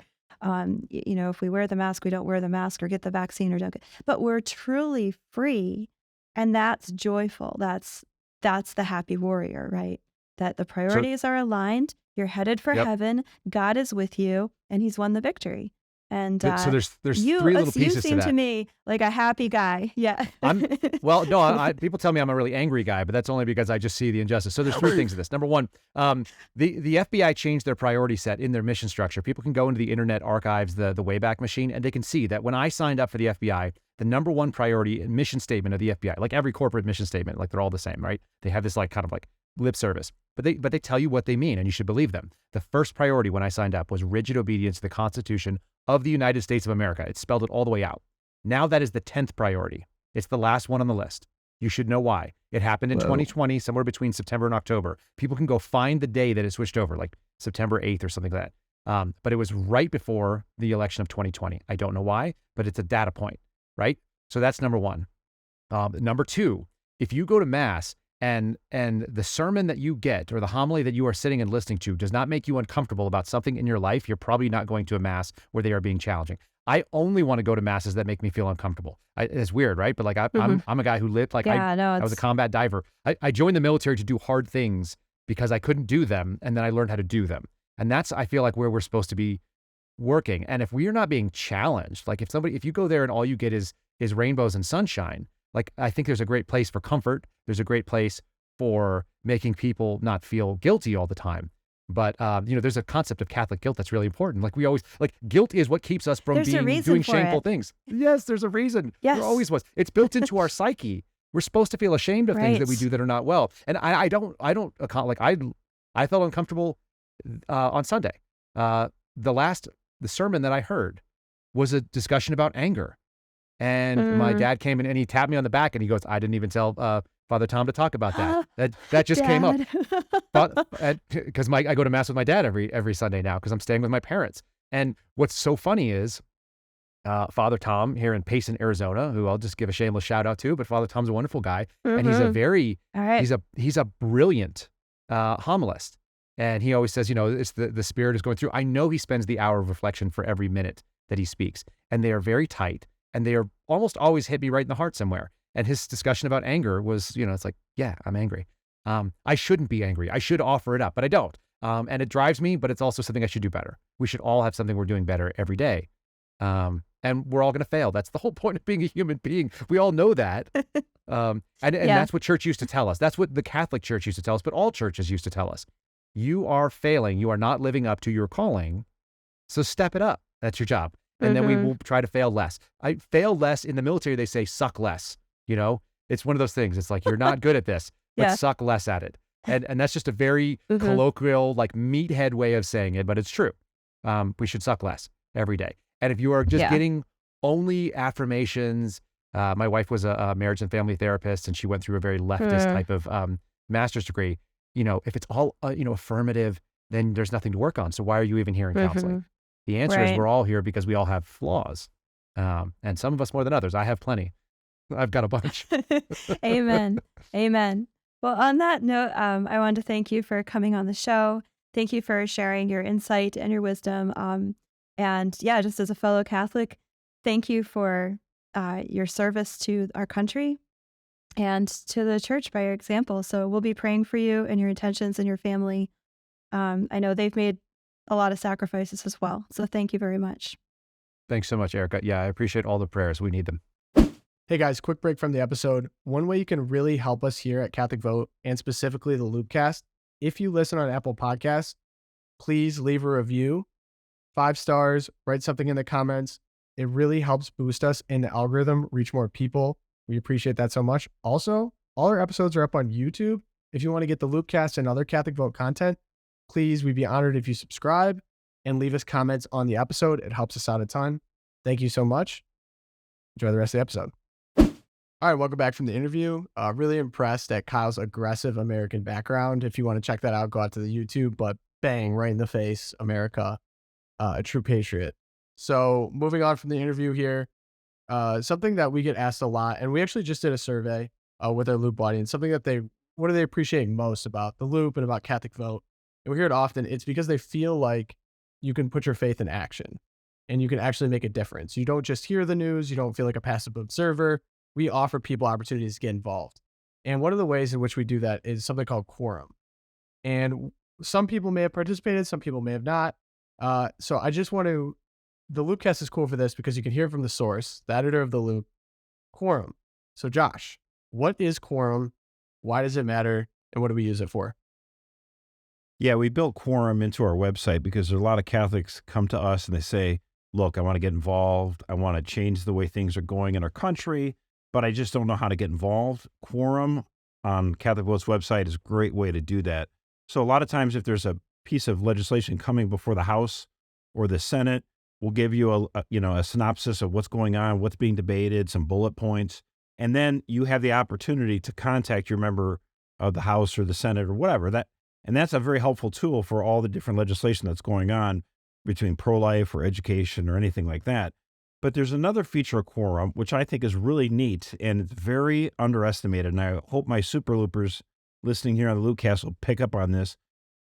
if we wear the mask, we don't wear the mask or get the vaccine or don't get, but we're truly free. And that's joyful. That's the happy warrior, right? That the priorities are aligned. You're headed for Yep. heaven. God is with you, and He's won the victory. And So there's you, three little you pieces to seem that. to me like a happy guy. Yeah. Well, no, people tell me I'm a really angry guy, but that's only because I just see the injustice. So there's three things to this. Number one, the FBI changed their priority set in their mission structure. People can go into the Internet Archives, the Wayback Machine, and they can see that when I signed up for the FBI, the number one priority and mission statement of the FBI, like every corporate mission statement, like they're all the same, right? They have this like kind of like lip service, but they tell you what they mean, and you should believe them. The first priority when I signed up was rigid obedience to the Constitution of the United States of America. It spelled it all the way out. Now that is the 10th priority. It's the last one on the list. You should know why. It happened in 2020, somewhere between September and October. People can go find the day that it switched over, like September 8th or something like that. But it was right before the election of 2020. I don't know why, but it's a data point, right? So that's number one. Number two, if you go to Mass and the sermon that you get or the homily that you are sitting and listening to does not make you uncomfortable about something in your life, you're probably not going to a Mass where they are being challenging. I only want to go to Masses that make me feel uncomfortable. It's weird, right? But like I'm a guy who lived like I was a combat diver. I joined the military to do hard things because I couldn't do them, and then I learned how to do them. And that's, I feel like, where we're supposed to be working. And if we are not being challenged, like if you go there and all you get is rainbows and sunshine, like I think there's a great place for comfort. There's a great place for making people not feel guilty all the time. But, there's a concept of Catholic guilt that's really important. Like we always, like guilt is what keeps us from doing shameful things. Yes, there's a reason. Yes. There always was. It's built into our psyche. We're supposed to feel ashamed of things that we do that are not well. And I felt uncomfortable on Sunday. The sermon that I heard was a discussion about anger. And my dad came in and he tapped me on the back and he goes, I didn't even tell Father Tom to talk about that. That just came up. Because I go to Mass with my dad every Sunday now because I'm staying with my parents. And what's so funny is Father Tom here in Payson, Arizona, who I'll just give a shameless shout out to, but Father Tom's a wonderful guy. And he's he's a brilliant homilist. And he always says, it's the Spirit is going through. I know he spends the hour of reflection for every minute that he speaks. And they are very tight. And they are almost always hit me right in the heart somewhere. And his discussion about anger was, it's like, yeah, I'm angry. I shouldn't be angry. I should offer it up, but I don't. And it drives me, but it's also something I should do better. We should all have something we're doing better every day. And we're all going to fail. That's the whole point of being a human being. We all know that. And that's what church used to tell us. That's what the Catholic Church used to tell us, but all churches used to tell us. You are failing. You are not living up to your calling. So step it up. That's your job. And then we will try to fail less. I fail less in the military. They say suck less. It's one of those things. It's like, you're not good at this, but suck less at it. And that's just a very colloquial, like meathead way of saying it, but it's true. We should suck less every day. And if you are just getting only affirmations, my wife was a marriage and family therapist, and she went through a very leftist type of master's degree. If it's all, affirmative, then there's nothing to work on. So why are you even here in counseling? The answer is we're all here because we all have flaws. And some of us more than others. I have plenty. I've got a bunch. Amen. Amen. Well, on that note, I wanted to thank you for coming on the show. Thank you for sharing your insight and your wisdom. And just as a fellow Catholic, thank you for your service to our country and to the church by your example. So we'll be praying for you and your intentions and your family. I know they've made a lot of sacrifices as well. So thank you very much. Thanks so much, Erica. Yeah, I appreciate all the prayers. We need them. Hey guys, quick break from the episode. One way you can really help us here at Catholic Vote, and specifically the Loopcast, if you listen on Apple Podcasts, please leave a review. 5 stars, write something in the comments. It really helps boost us in the algorithm, reach more people. We appreciate that so much. Also, all our episodes are up on YouTube. If you want to get the Loopcast and other Catholic Vote content, please, we'd be honored if you subscribe and leave us comments on the episode. It helps us out a ton. Thank you so much. Enjoy the rest of the episode. All right, welcome back from the interview. Really impressed at Kyle's aggressive American background. If you want to check that out, go out to the YouTube, but bang, right in the face, America, a true patriot. So moving on from the interview here, something that we get asked a lot, and we actually just did a survey with our Loop audience, something that what do they appreciate most about the Loop and about Catholic Vote? And we hear it often. It's because they feel like you can put your faith in action and you can actually make a difference. You don't just hear the news. You don't feel like a passive observer. We offer people opportunities to get involved. And one of the ways in which we do that is something called quorum. And some people may have participated, some people may have not. So I just want to, the Loopcast is cool for this because you can hear from the source, the editor of the Loop, quorum. So Josh, what is quorum? Why does it matter? And what do we use it for? Yeah, we built quorum into our website because there's a lot of Catholics come to us and they say, look, I want to get involved. I want to change the way things are going in our country, but I just don't know how to get involved. Quorum on Catholic Vote's website is a great way to do that. So a lot of times if there's a piece of legislation coming before the House or the Senate, we'll give you a synopsis of what's going on, what's being debated, some bullet points, and then you have the opportunity to contact your member of the House or the Senate or whatever. And that's a very helpful tool for all the different legislation that's going on between pro-life or education or anything like that. But there's another feature of quorum, which I think is really neat and it's very underestimated. And I hope my super loopers listening here on the Loopcast will pick up on this.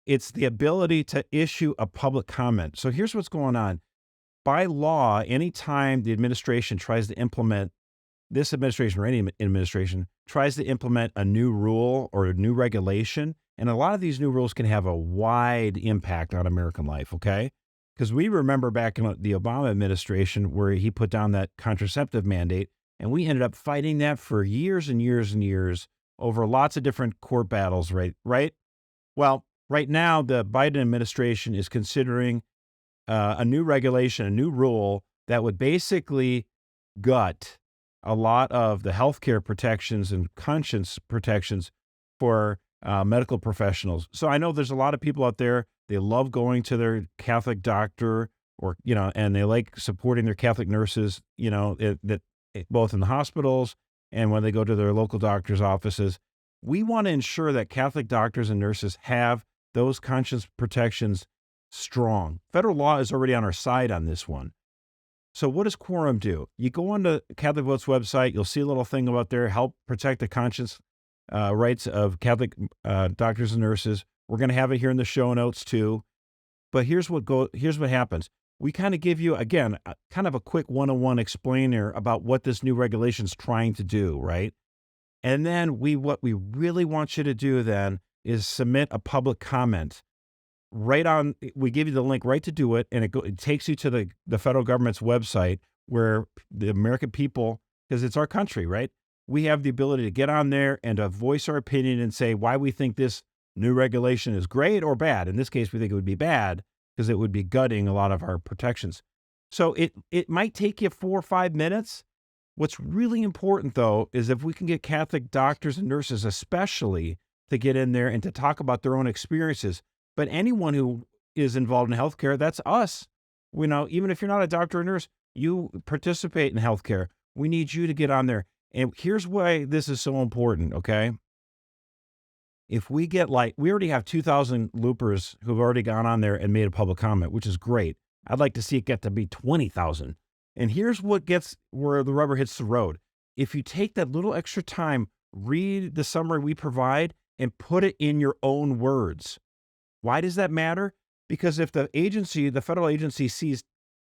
It's the ability to issue a public comment. So here's what's going on. By law, anytime the administration tries to implement, this administration or any administration tries to implement a new rule or a new regulation, and a lot of these new rules can have a wide impact on American life, okay? Because we remember back in the Obama administration where he put down that contraceptive mandate, and we ended up fighting that for years and years and years over lots of different court battles, right? Well, right now, the Biden administration is considering a new regulation, a new rule that would basically gut a lot of the healthcare protections and conscience protections for medical professionals. So I know there's a lot of people out there, they love going to their Catholic doctor or, and they like supporting their Catholic nurses, both in the hospitals and when they go to their local doctor's offices. We want to ensure that Catholic doctors and nurses have those conscience protections strong. Federal law is already on our side on this one. So what does quorum do? You go on to Catholic Vote's website, you'll see a little thing about there, help protect the conscience rights of Catholic doctors and nurses. We're going to have it here in the show notes too. But here's what happens. We kind of give you, again, kind of a quick one-on-one explainer about what this new regulation is trying to do, right? And then what we really want you to do then is submit a public comment. We give you the link right to do it, and it takes you to the federal government's website where the American people, because it's our country, right? We have the ability to get on there and to voice our opinion and say why we think this new regulation is great or bad. In this case, we think it would be bad because it would be gutting a lot of our protections. So it might take you 4 or 5 minutes. What's really important, though, is if we can get Catholic doctors and nurses especially to get in there and to talk about their own experiences. But anyone who is involved in healthcare, that's us. Even if you're not a doctor or nurse, you participate in healthcare. We need you to get on there. And here's why this is so important, okay? If we get we already have 2,000 loopers who've already gone on there and made a public comment, which is great. I'd like to see it get to be 20,000. And here's where the rubber hits the road. If you take that little extra time, read the summary we provide and put it in your own words. Why does that matter? Because if the federal agency sees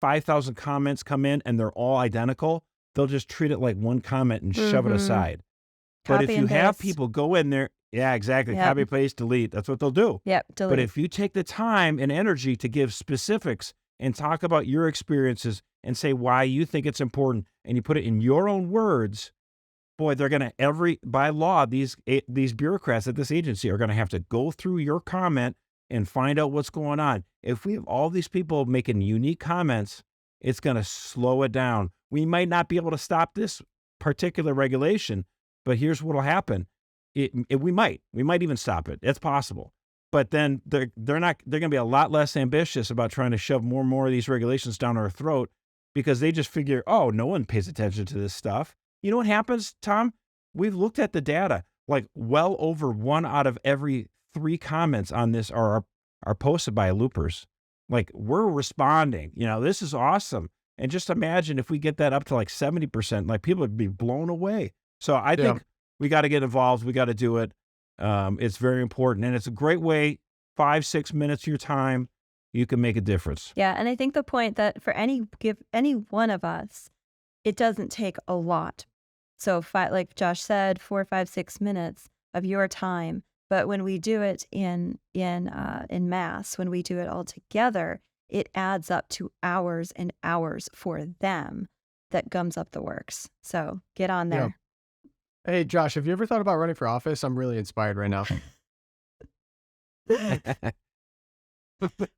5,000 comments come in and they're all identical, they'll just treat it like one comment and shove it aside. But if you have people go in there, yeah, exactly. Yep. Copy, paste, delete. That's what they'll do. Yep, delete. But if you take the time and energy to give specifics and talk about your experiences and say why you think it's important and you put it in your own words, boy, they're going to by law, these bureaucrats at this agency are going to have to go through your comment, and find out what's going on. If we have all these people making unique comments, it's going to slow it down. We might not be able to stop this particular regulation, but here's what will happen. We might even stop it. It's possible. But then they're going to be a lot less ambitious about trying to shove more and more of these regulations down our throat, because they just figure, oh, no one pays attention to this stuff. You know what happens, Tom? We've looked at the data, like well over 1 out of every 3 comments on this are posted by loopers. Like, we're responding, this is awesome. And just imagine if we get that up to like 70%, like people would be blown away. So I think we got to get involved. We got to do it. It's very important. And it's a great way, 5-6 minutes of your time, you can make a difference. Yeah. And I think the point that for any one of us, it doesn't take a lot. So like Josh said, 4, 5, 6 minutes of your time. But when we do it in mass, when we do it all together, it adds up to hours and hours for them that gums up the works. So get on there. Yeah. Hey, Josh, have you ever thought about running for office? I'm really inspired right now.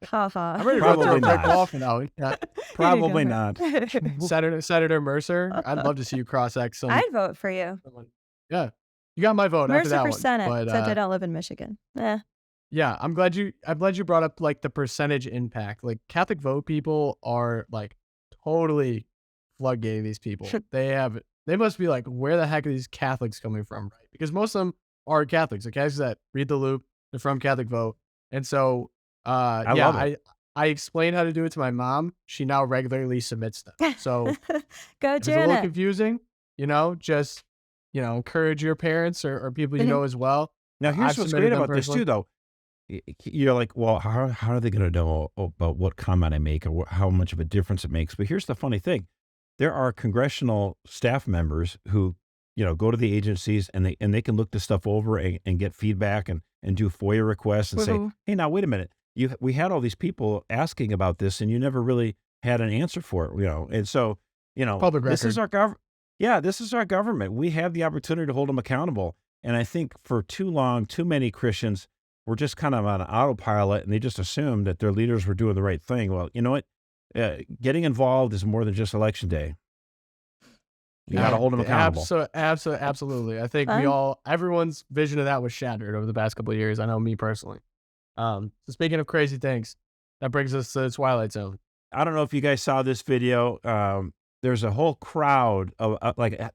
Ha ha. I'm ready to Probably run not. coffee now. Yeah. Probably not. Senator Mercer, I'd love to see you cross-ex some. I'd vote for you. Yeah. You got my vote after Mercer that for one. Senate, But, except I don't live in Michigan. yeah, I'm glad you brought up like the percentage impact. Like Catholic vote people are like totally floodgating these people. They must be like, where the heck are these Catholics coming from, right? Because most of them are Catholics. Okay, so that read the loop, they're from Catholic vote. And so I explained how to do it to my mom. She now regularly submits them. So Go it's a little Janet. confusing, just encourage your parents or people you know as well. Now, here's I've what's submitted great them about this personally. too, though. You're like, well, how are they going to know about what comment I make or how much of a difference it makes? But here's the funny thing. There are congressional staff members who, go to the agencies and they can look this stuff over and get feedback and do FOIA requests and say, hey, now, wait a minute. We had all these people asking about this and you never really had an answer for it, And so, Public this record. is our government. Yeah, this is our government. We have the opportunity to hold them accountable. And I think for too long, too many Christians were just kind of on autopilot and they just assumed that their leaders were doing the right thing. Well, you know what? Getting involved is more than just election day. You got to hold them accountable. Absolutely. I think everyone's vision of that was shattered over the past couple of years. I know me personally. So speaking of crazy things, that brings us to the Twilight Zone. I don't know if you guys saw this video. There's a whole crowd of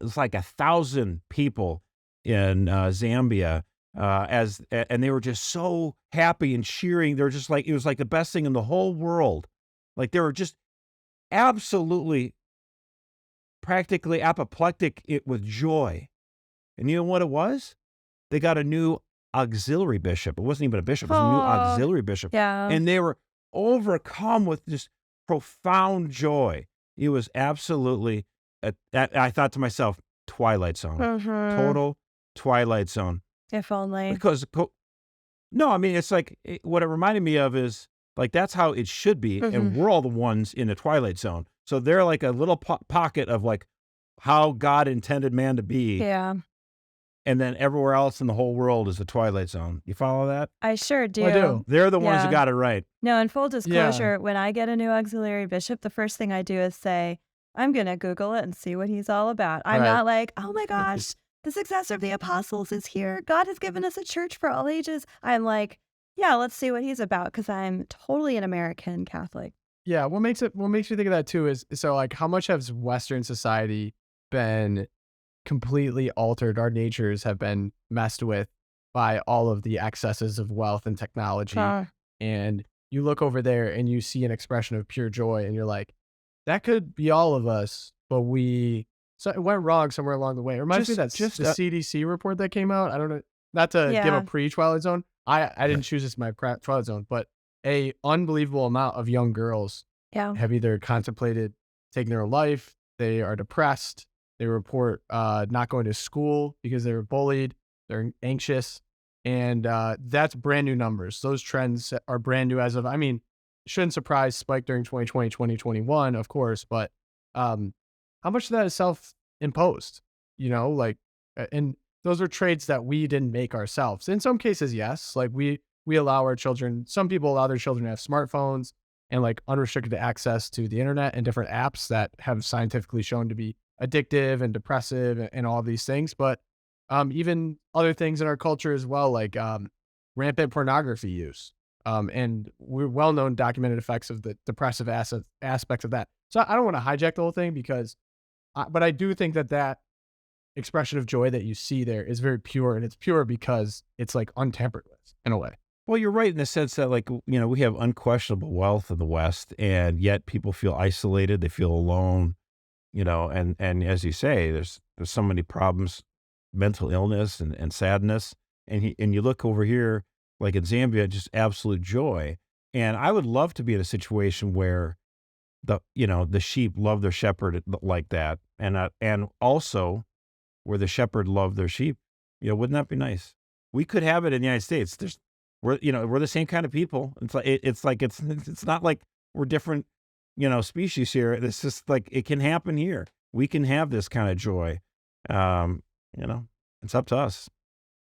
it's like 1,000 people in Zambia, and they were just so happy and cheering. They're just like, it was like the best thing in the whole world. Like they were just absolutely, practically apoplectic with joy. And you know what it was? They got a new auxiliary bishop. It wasn't even a bishop; it was a new auxiliary bishop. Yeah. And they were overcome with just profound joy. It was absolutely, I thought to myself, Twilight Zone. Total Twilight Zone. If only. Because, no, I mean, it's like, what it reminded me of is, like, that's how it should be. And we're all the ones in the Twilight Zone. So they're like a little pocket of, like, how God intended man to be. Yeah. And then everywhere else in the whole world is the Twilight Zone. You follow that? I sure do. I do. They're the ones who got it right. No, in full disclosure, when I get a new auxiliary bishop, the first thing I do is say, I'm going to Google it and see what he's all about. I'm not like, oh my gosh, the successor of the apostles is here. God has given us a church for all ages. I'm like, yeah, let's see what he's about, because I'm totally an American Catholic. Yeah, what makes you think of that too is, so like, how much has Western society been completely altered? Our natures have been messed with by all of the excesses of wealth and technology. And you look over there and you see an expression of pure joy and you're like, that could be all of us, but so it went wrong somewhere along the way. It reminds me of that the CDC report that came out. I don't know, not to give a pre-Twilight Zone. I didn't choose this as my Twilight Zone, but a unbelievable amount of young girls have either contemplated taking their own life, they are depressed, they report not going to school because they were bullied, they're anxious, and that's brand new numbers. Those trends are brand new as of, I mean, shouldn't surprise spike during 2020, 2021, of course, but how much of that is self-imposed, and those are traits that we didn't make ourselves. In some cases, yes, like we we allow our children, some people allow their children to have smartphones and like unrestricted access to the internet and different apps that have scientifically shown to be addictive and depressive and all these things. But even other things in our culture as well, like rampant pornography use. And we're well-known documented effects of the depressive aspects of that. So I don't want to hijack the whole thing but I do think that expression of joy that you see there is very pure, and it's pure because it's like untampered with in a way. Well, you're right in the sense that, like, we have unquestionable wealth in the West, and yet people feel isolated. They feel alone, and as you say, there's so many problems, mental illness and sadness. And you look over here, like in Zambia, just absolute joy. And I would love to be in a situation where the sheep love their shepherd like that. And also where the shepherd loved their sheep. Wouldn't that be nice? We could have it in the United States. We're the same kind of people. It's not like we're different, species here. It's just like, it can happen here. We can have this kind of joy. It's up to us.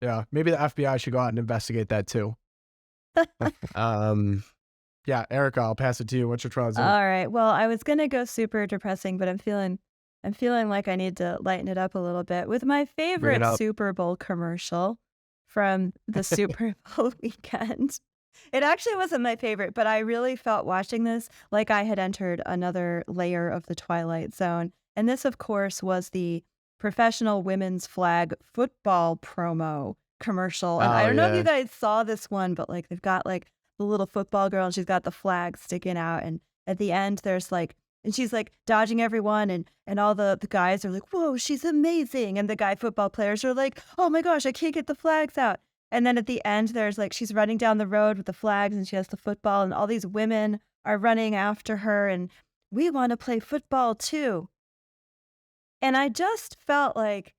Yeah. Maybe the FBI should go out and investigate that too. Yeah. Erica, I'll pass it to you. What's your Twilight Zone? All right. Well, I was going to go super depressing, but I'm feeling like I need to lighten it up a little bit with my favorite Super Bowl commercial from the Super Bowl weekend. It actually wasn't my favorite, but I really felt watching this like I had entered another layer of the Twilight Zone. And this, of course, was the professional women's flag football promo commercial. And I don't know if you guys saw this one, but like they've got like the little football girl and she's got the flag sticking out. And at the end, there's like, and she's like dodging everyone, and all the guys are like, whoa, she's amazing. And the guy football players are like, oh my gosh, I can't get the flags out. And then at the end, there's like, she's running down the road with the flags and she has the football and all these women are running after her and we want to play football too. And I just felt like,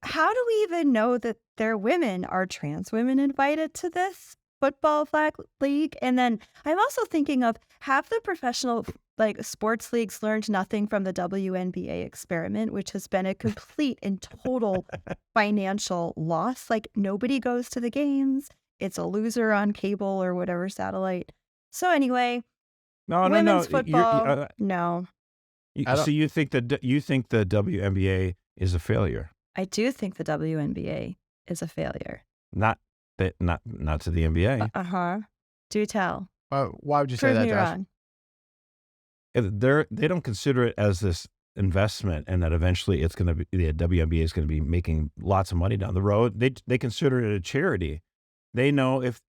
how do we even know that they're women? Are trans women invited to this football flag league? And then I'm also thinking of, have the professional like sports leagues learned nothing from the WNBA experiment, which has been a complete and total financial loss? Like nobody goes to the games. It's a loser on cable or whatever satellite. So anyway, women's football, no. So you think the WNBA is a failure? I do think the WNBA is a failure. Not to the NBA. Do tell. Why would you Prove say that, me Josh? wrong. They don't consider it as this investment, and that eventually it's going to be, the WNBA is going to be making lots of money down the road. They consider it a charity. They know if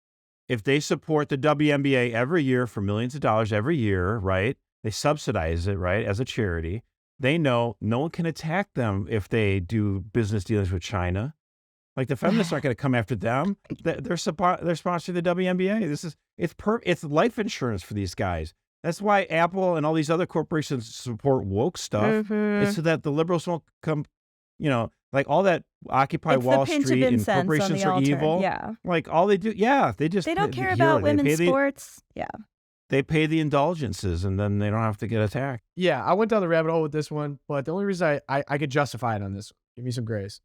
they support the WNBA every year for millions of dollars every year, right? They subsidize it, right, as a charity. They know no one can attack them if they do business dealings with China. Like the feminists aren't going to come after them. They're sponsoring the WNBA. It's life insurance for these guys. That's why Apple and all these other corporations support woke stuff. It's so that the liberals won't come, like all that Occupy Wall Street and corporations are evil. Yeah. Like all they do, they don't care about women's sports. Yeah. They pay the indulgences and then they don't have to get attacked. Yeah, I went down the rabbit hole with this one, but the only reason I could justify it on this, give me some grace.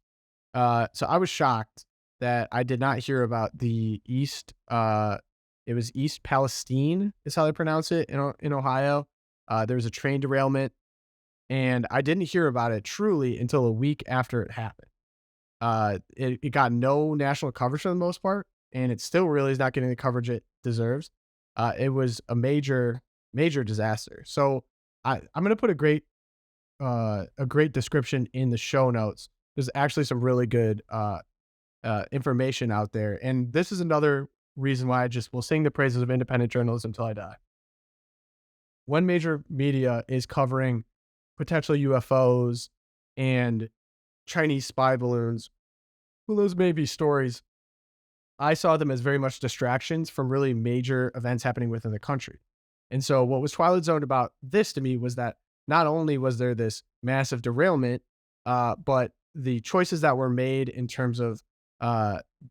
So I was shocked that I did not hear about the East, it was East Palestine is how they pronounce it in Ohio. There was a train derailment and I didn't hear about it truly until a week after it happened. It got no national coverage for the most part, and it still really is not getting the coverage it deserves. It was a major disaster. So I'm going to put a great description in the show notes. There's actually some really good information out there. And this is another reason why I just will sing the praises of independent journalism until I die. When major media is covering potential UFOs and Chinese spy balloons, well, those may be stories, I saw them as very much distractions from really major events happening within the country. And so what was Twilight Zone about this to me was that not only was there this massive derailment, but the choices that were made in terms of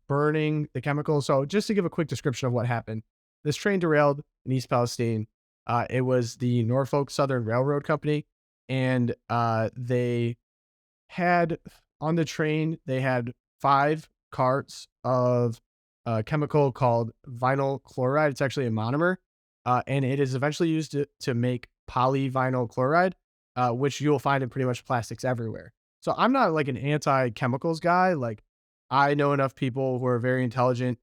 burning the chemicals. So just to give a quick description of what happened, this train derailed in East Palestine. It was the Norfolk Southern Railroad Company. And they had on the train, they had 5 carts of a chemical called vinyl chloride. It's actually a monomer, and it is eventually used to make polyvinyl chloride, which you'll find in pretty much plastics everywhere. So I'm not like an anti-chemicals guy. Like, I know enough people who are very intelligent,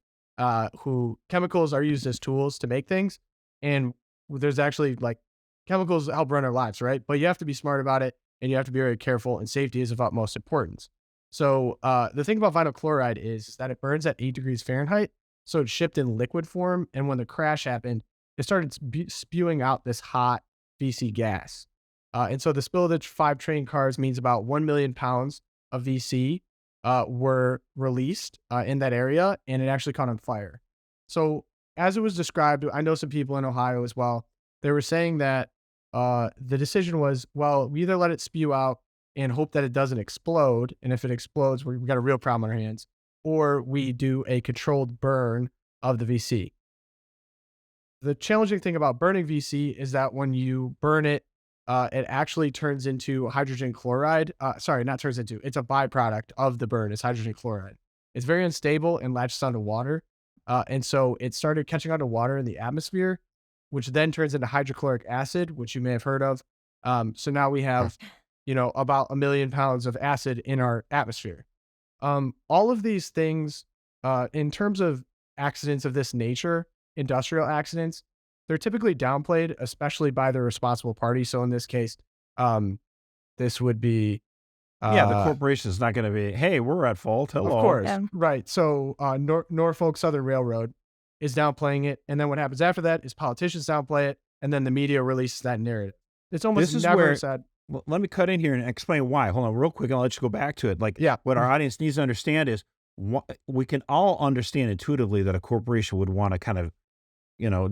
who chemicals are used as tools to make things. And there's actually like chemicals help run our lives, right? But you have to be smart about it and you have to be very careful, and safety is of utmost importance. So the thing about vinyl chloride is that it burns at 8 degrees Fahrenheit. So it's shipped in liquid form. And when the crash happened, it started spewing out this hot VC gas. And so the spill of the 5 train cars means about 1 million pounds of VC were released in that area, and it actually caught on fire. So as it was described, I know some people in Ohio as well, they were saying that the decision was, well, we either let it spew out and hope that it doesn't explode, and if it explodes, we've got a real problem on our hands, or we do a controlled burn of the VC. The challenging thing about burning VC is that when you burn it, it actually turns into hydrogen chloride. Sorry, not turns into, it's a byproduct of the burn. It's hydrogen chloride. It's very unstable and latches onto water. And so it started catching onto water in the atmosphere, which then turns into hydrochloric acid, which you may have heard of. So now we have, about 1 million pounds of acid in our atmosphere. All of these things, in terms of accidents of this nature, industrial accidents, they're typically downplayed, especially by the responsible party. So in this case, this would be... the corporation is not going to be, hey, we're at fault. Hello. Of course. Yeah. Right. So Norfolk Southern Railroad is downplaying it. And then what happens after that is politicians downplay it. And then the media releases that narrative. It's almost never said. Well, let me cut in here and explain why. Hold on real quick. I'll let you go back to it. What our audience needs to understand is we can all understand intuitively that a corporation would want to kind of,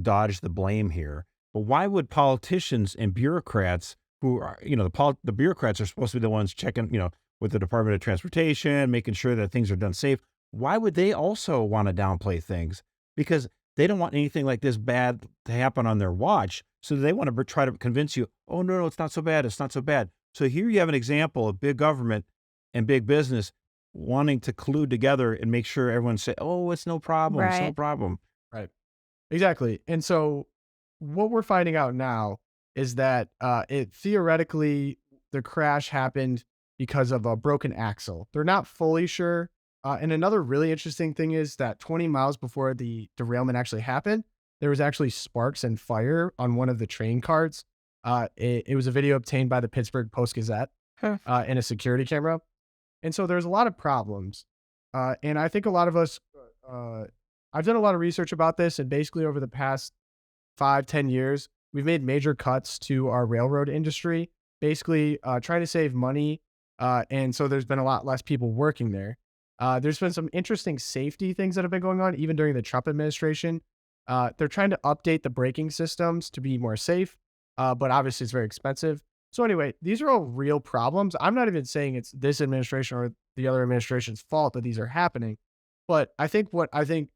dodge the blame here. But why would politicians and bureaucrats who are, the bureaucrats are supposed to be the ones checking, with the Department of Transportation, making sure that things are done safe. Why would they also want to downplay things? Because they don't want anything like this bad to happen on their watch. So they want to try to convince you, oh, no, it's not so bad. It's not so bad. So here you have an example of big government and big business wanting to collude together and make sure everyone say, oh, it's no problem. It's no problem. Right. Exactly. And so what we're finding out now is that it theoretically, the crash happened because of a broken axle. They're not fully sure. And another really interesting thing is that 20 miles before the derailment actually happened, there was actually sparks and fire on one of the train cars. It was a video obtained by the Pittsburgh Post-Gazette and a security camera. And so there's a lot of problems. And I think a lot of us, I've done a lot of research about this, and basically over the past 5-10 years, we've made major cuts to our railroad industry, basically trying to save money. And so there's been a lot less people working there. There's been some interesting safety things that have been going on, even during the Trump administration. They're trying to update the braking systems to be more safe, but obviously it's very expensive. So anyway, these are all real problems. I'm not even saying it's this administration or the other administration's fault that these are happening. But I think what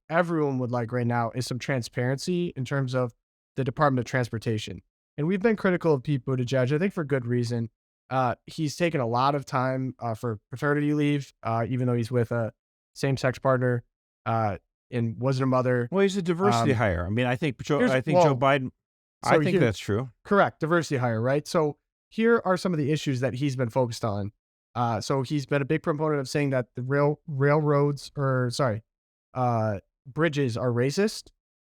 everyone would like right now is some transparency in terms of the Department of Transportation. And we've been critical of Pete Buttigieg, I think for good reason. He's taken a lot of time for paternity leave, even though he's with a same-sex partner and wasn't a mother. Well, he's a diversity hire. I mean, I think Joe Biden, I think that's true. Correct. Diversity hire, right? So here are some of the issues that he's been focused on. So he's been a big proponent of saying that the bridges are racist.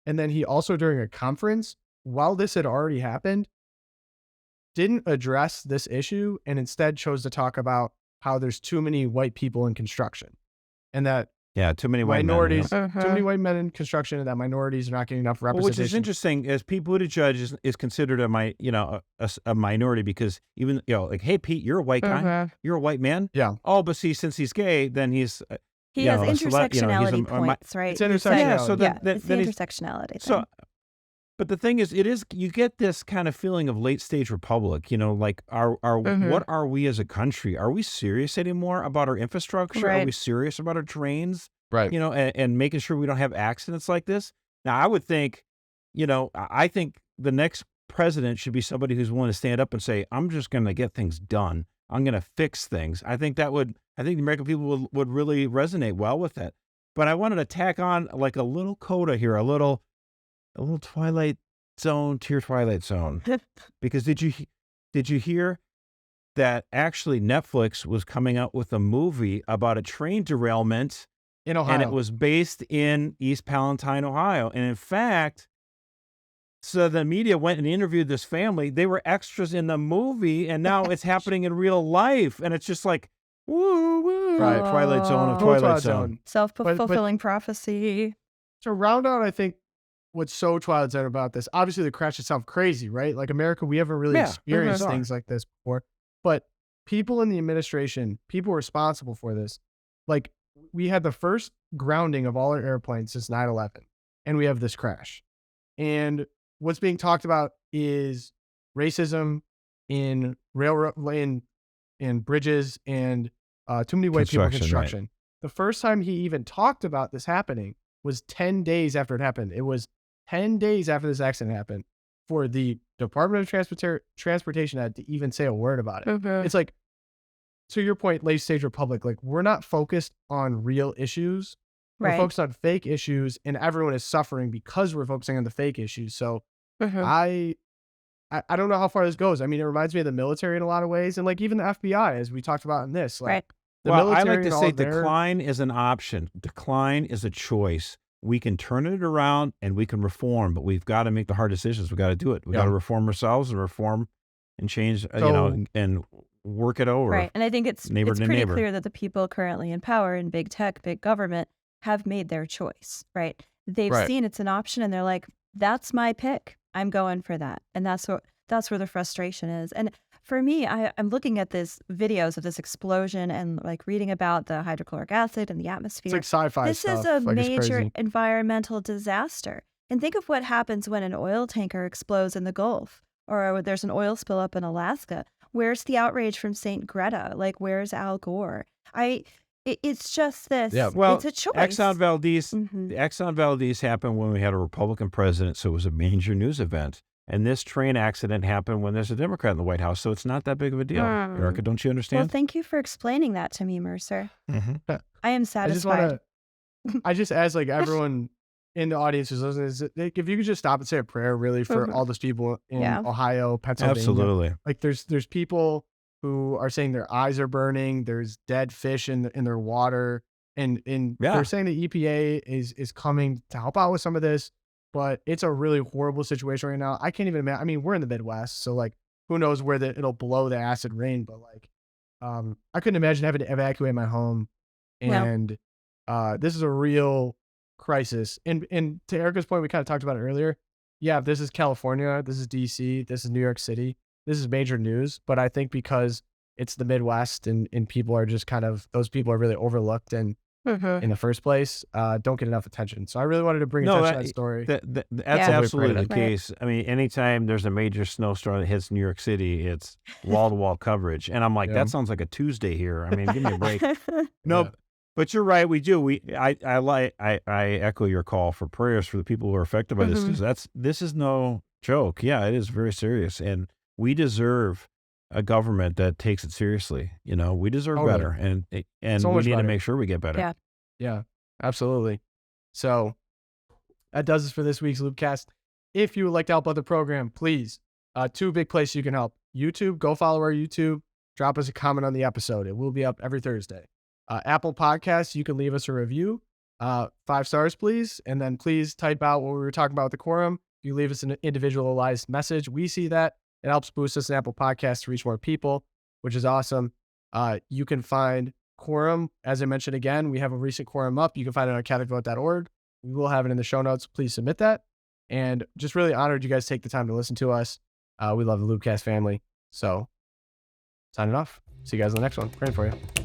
And then he also, during a conference, while this had already happened, didn't address this issue and instead chose to talk about how there's too many white people in construction, and that too many white minorities, men, too many white men in construction, and that minorities are not getting enough representation. Which is interesting, as Pete Buttigieg is considered a minority, because even hey Pete, you're a white guy, you're a white man. Yeah. Oh, but see, since he's gay, then he's he has intersectionality points, right? It's intersectionality. Yeah, so it's the intersectionality thing. So, but the thing is, you get this kind of feeling of late stage republic, what are we as a country? Are we serious anymore about our infrastructure? Right. Are we serious about our trains? Right. And making sure we don't have accidents like this. Now, I would think, I think the next president should be somebody who's willing to stand up and say, I'm just going to get things done. I'm going to fix things. I think the American people would really resonate well with that. But I wanted to tack on like a little coda here, a little Twilight Zone to your Twilight Zone. Because did you hear that actually Netflix was coming out with a movie about a train derailment In Ohio. and it was based in East Palestine, Ohio. And in fact, so the media went and interviewed this family. They were extras in the movie, and now it's happening in real life. And it's just like, woo, woo. Right. Twilight Zone of Total Twilight Zone. Self-fulfilling prophecy. To round out, I think what's so Twilight Zone about this, obviously the crash itself crazy, right? Like America, we haven't really experienced things like this before. But people in the administration, people responsible for this, like we had the first grounding of all our airplanes since 9/11, and we have this crash. And what's being talked about is racism in railroad, in bridges, and too many white people in construction. Right. The first time he even talked about this happening was 10 days after it happened. It was 10 days after this accident happened for the Department of Transportation head to even say a word about it. Okay. It's like, to your point, late stage republic, like we're not focused on real issues. We're focused on fake issues, and everyone is suffering because we're focusing on the fake issues. So I don't know how far this goes. I mean, it reminds me of the military in a lot of ways, and like even the FBI, as we talked about in this. Like, well, I like to say decline is an option. Decline is a choice. We can turn it around and we can reform, but we've got to make the hard decisions. We got to do it. We got to reform ourselves and reform and change, and work it over. Right. And I think it's pretty clear that the people currently in power in big tech, big government have made their choice, right? They've seen it's an option and they're like, that's my pick. I'm going for that. And that's where the frustration is. And for me, I'm looking at these videos of this explosion and like reading about the hydrochloric acid in the atmosphere. It's like sci-fi stuff. This is a major environmental disaster. And think of what happens when an oil tanker explodes in the Gulf, or there's an oil spill up in Alaska. Where's the outrage from St. Greta? Like, where's Al Gore? It's just this. Yeah, well, it's a choice. Exxon Valdez happened when we had a Republican president, so it was a major news event. And this train accident happened when there's a Democrat in the White House, so it's not that big of a deal. Erica, don't you understand? Well, thank you for explaining that to me, Mercer. I am satisfied. I just ask like everyone in the audience who's listening, if you could just stop and say a prayer really for all those people in Ohio, Pennsylvania. Absolutely. Like there's people who are saying their eyes are burning. There's dead fish in their water. And they're saying the EPA is coming to help out with some of this, but it's a really horrible situation right now. I can't even imagine. I mean, we're in the Midwest, so like, who knows where it'll blow the acid rain, but like, I couldn't imagine having to evacuate my home. And this is a real crisis. And to Erica's point, we kind of talked about it earlier. Yeah, this is California, this is DC, this is New York City. This is major news, but I think because it's the Midwest and people are just kind of, those people are really overlooked and in the first place, don't get enough attention. So I really wanted to bring attention to that story. That's absolutely the case. I mean, anytime there's a major snowstorm that hits New York City, it's wall-to-wall coverage. And I'm like, that sounds like a Tuesday here. I mean, give me a break. But you're right. We do. I echo your call for prayers for the people who are affected by this, because this is no joke. Yeah, it is very serious. And we deserve a government that takes it seriously. You know, we deserve better, and so we need to make sure we get better. Yeah, absolutely. So that does it for this week's Loopcast. If you would like to help out the program, please, 2 big places you can help. YouTube, go follow our YouTube. Drop us a comment on the episode. It will be up every Thursday. Apple Podcasts, you can leave us a review. 5 stars, please. And then please type out what we were talking about with the quorum. You leave us an individualized message. We see that. It helps boost us in Apple Podcasts to reach more people, which is awesome. You can find quorum. As I mentioned again, we have a recent quorum up. You can find it on CatholicVote.org. We will have it in the show notes. Please submit that. And just really honored you guys take the time to listen to us. We love the Loopcast family. So signing off. See you guys in the next one. Praying for you.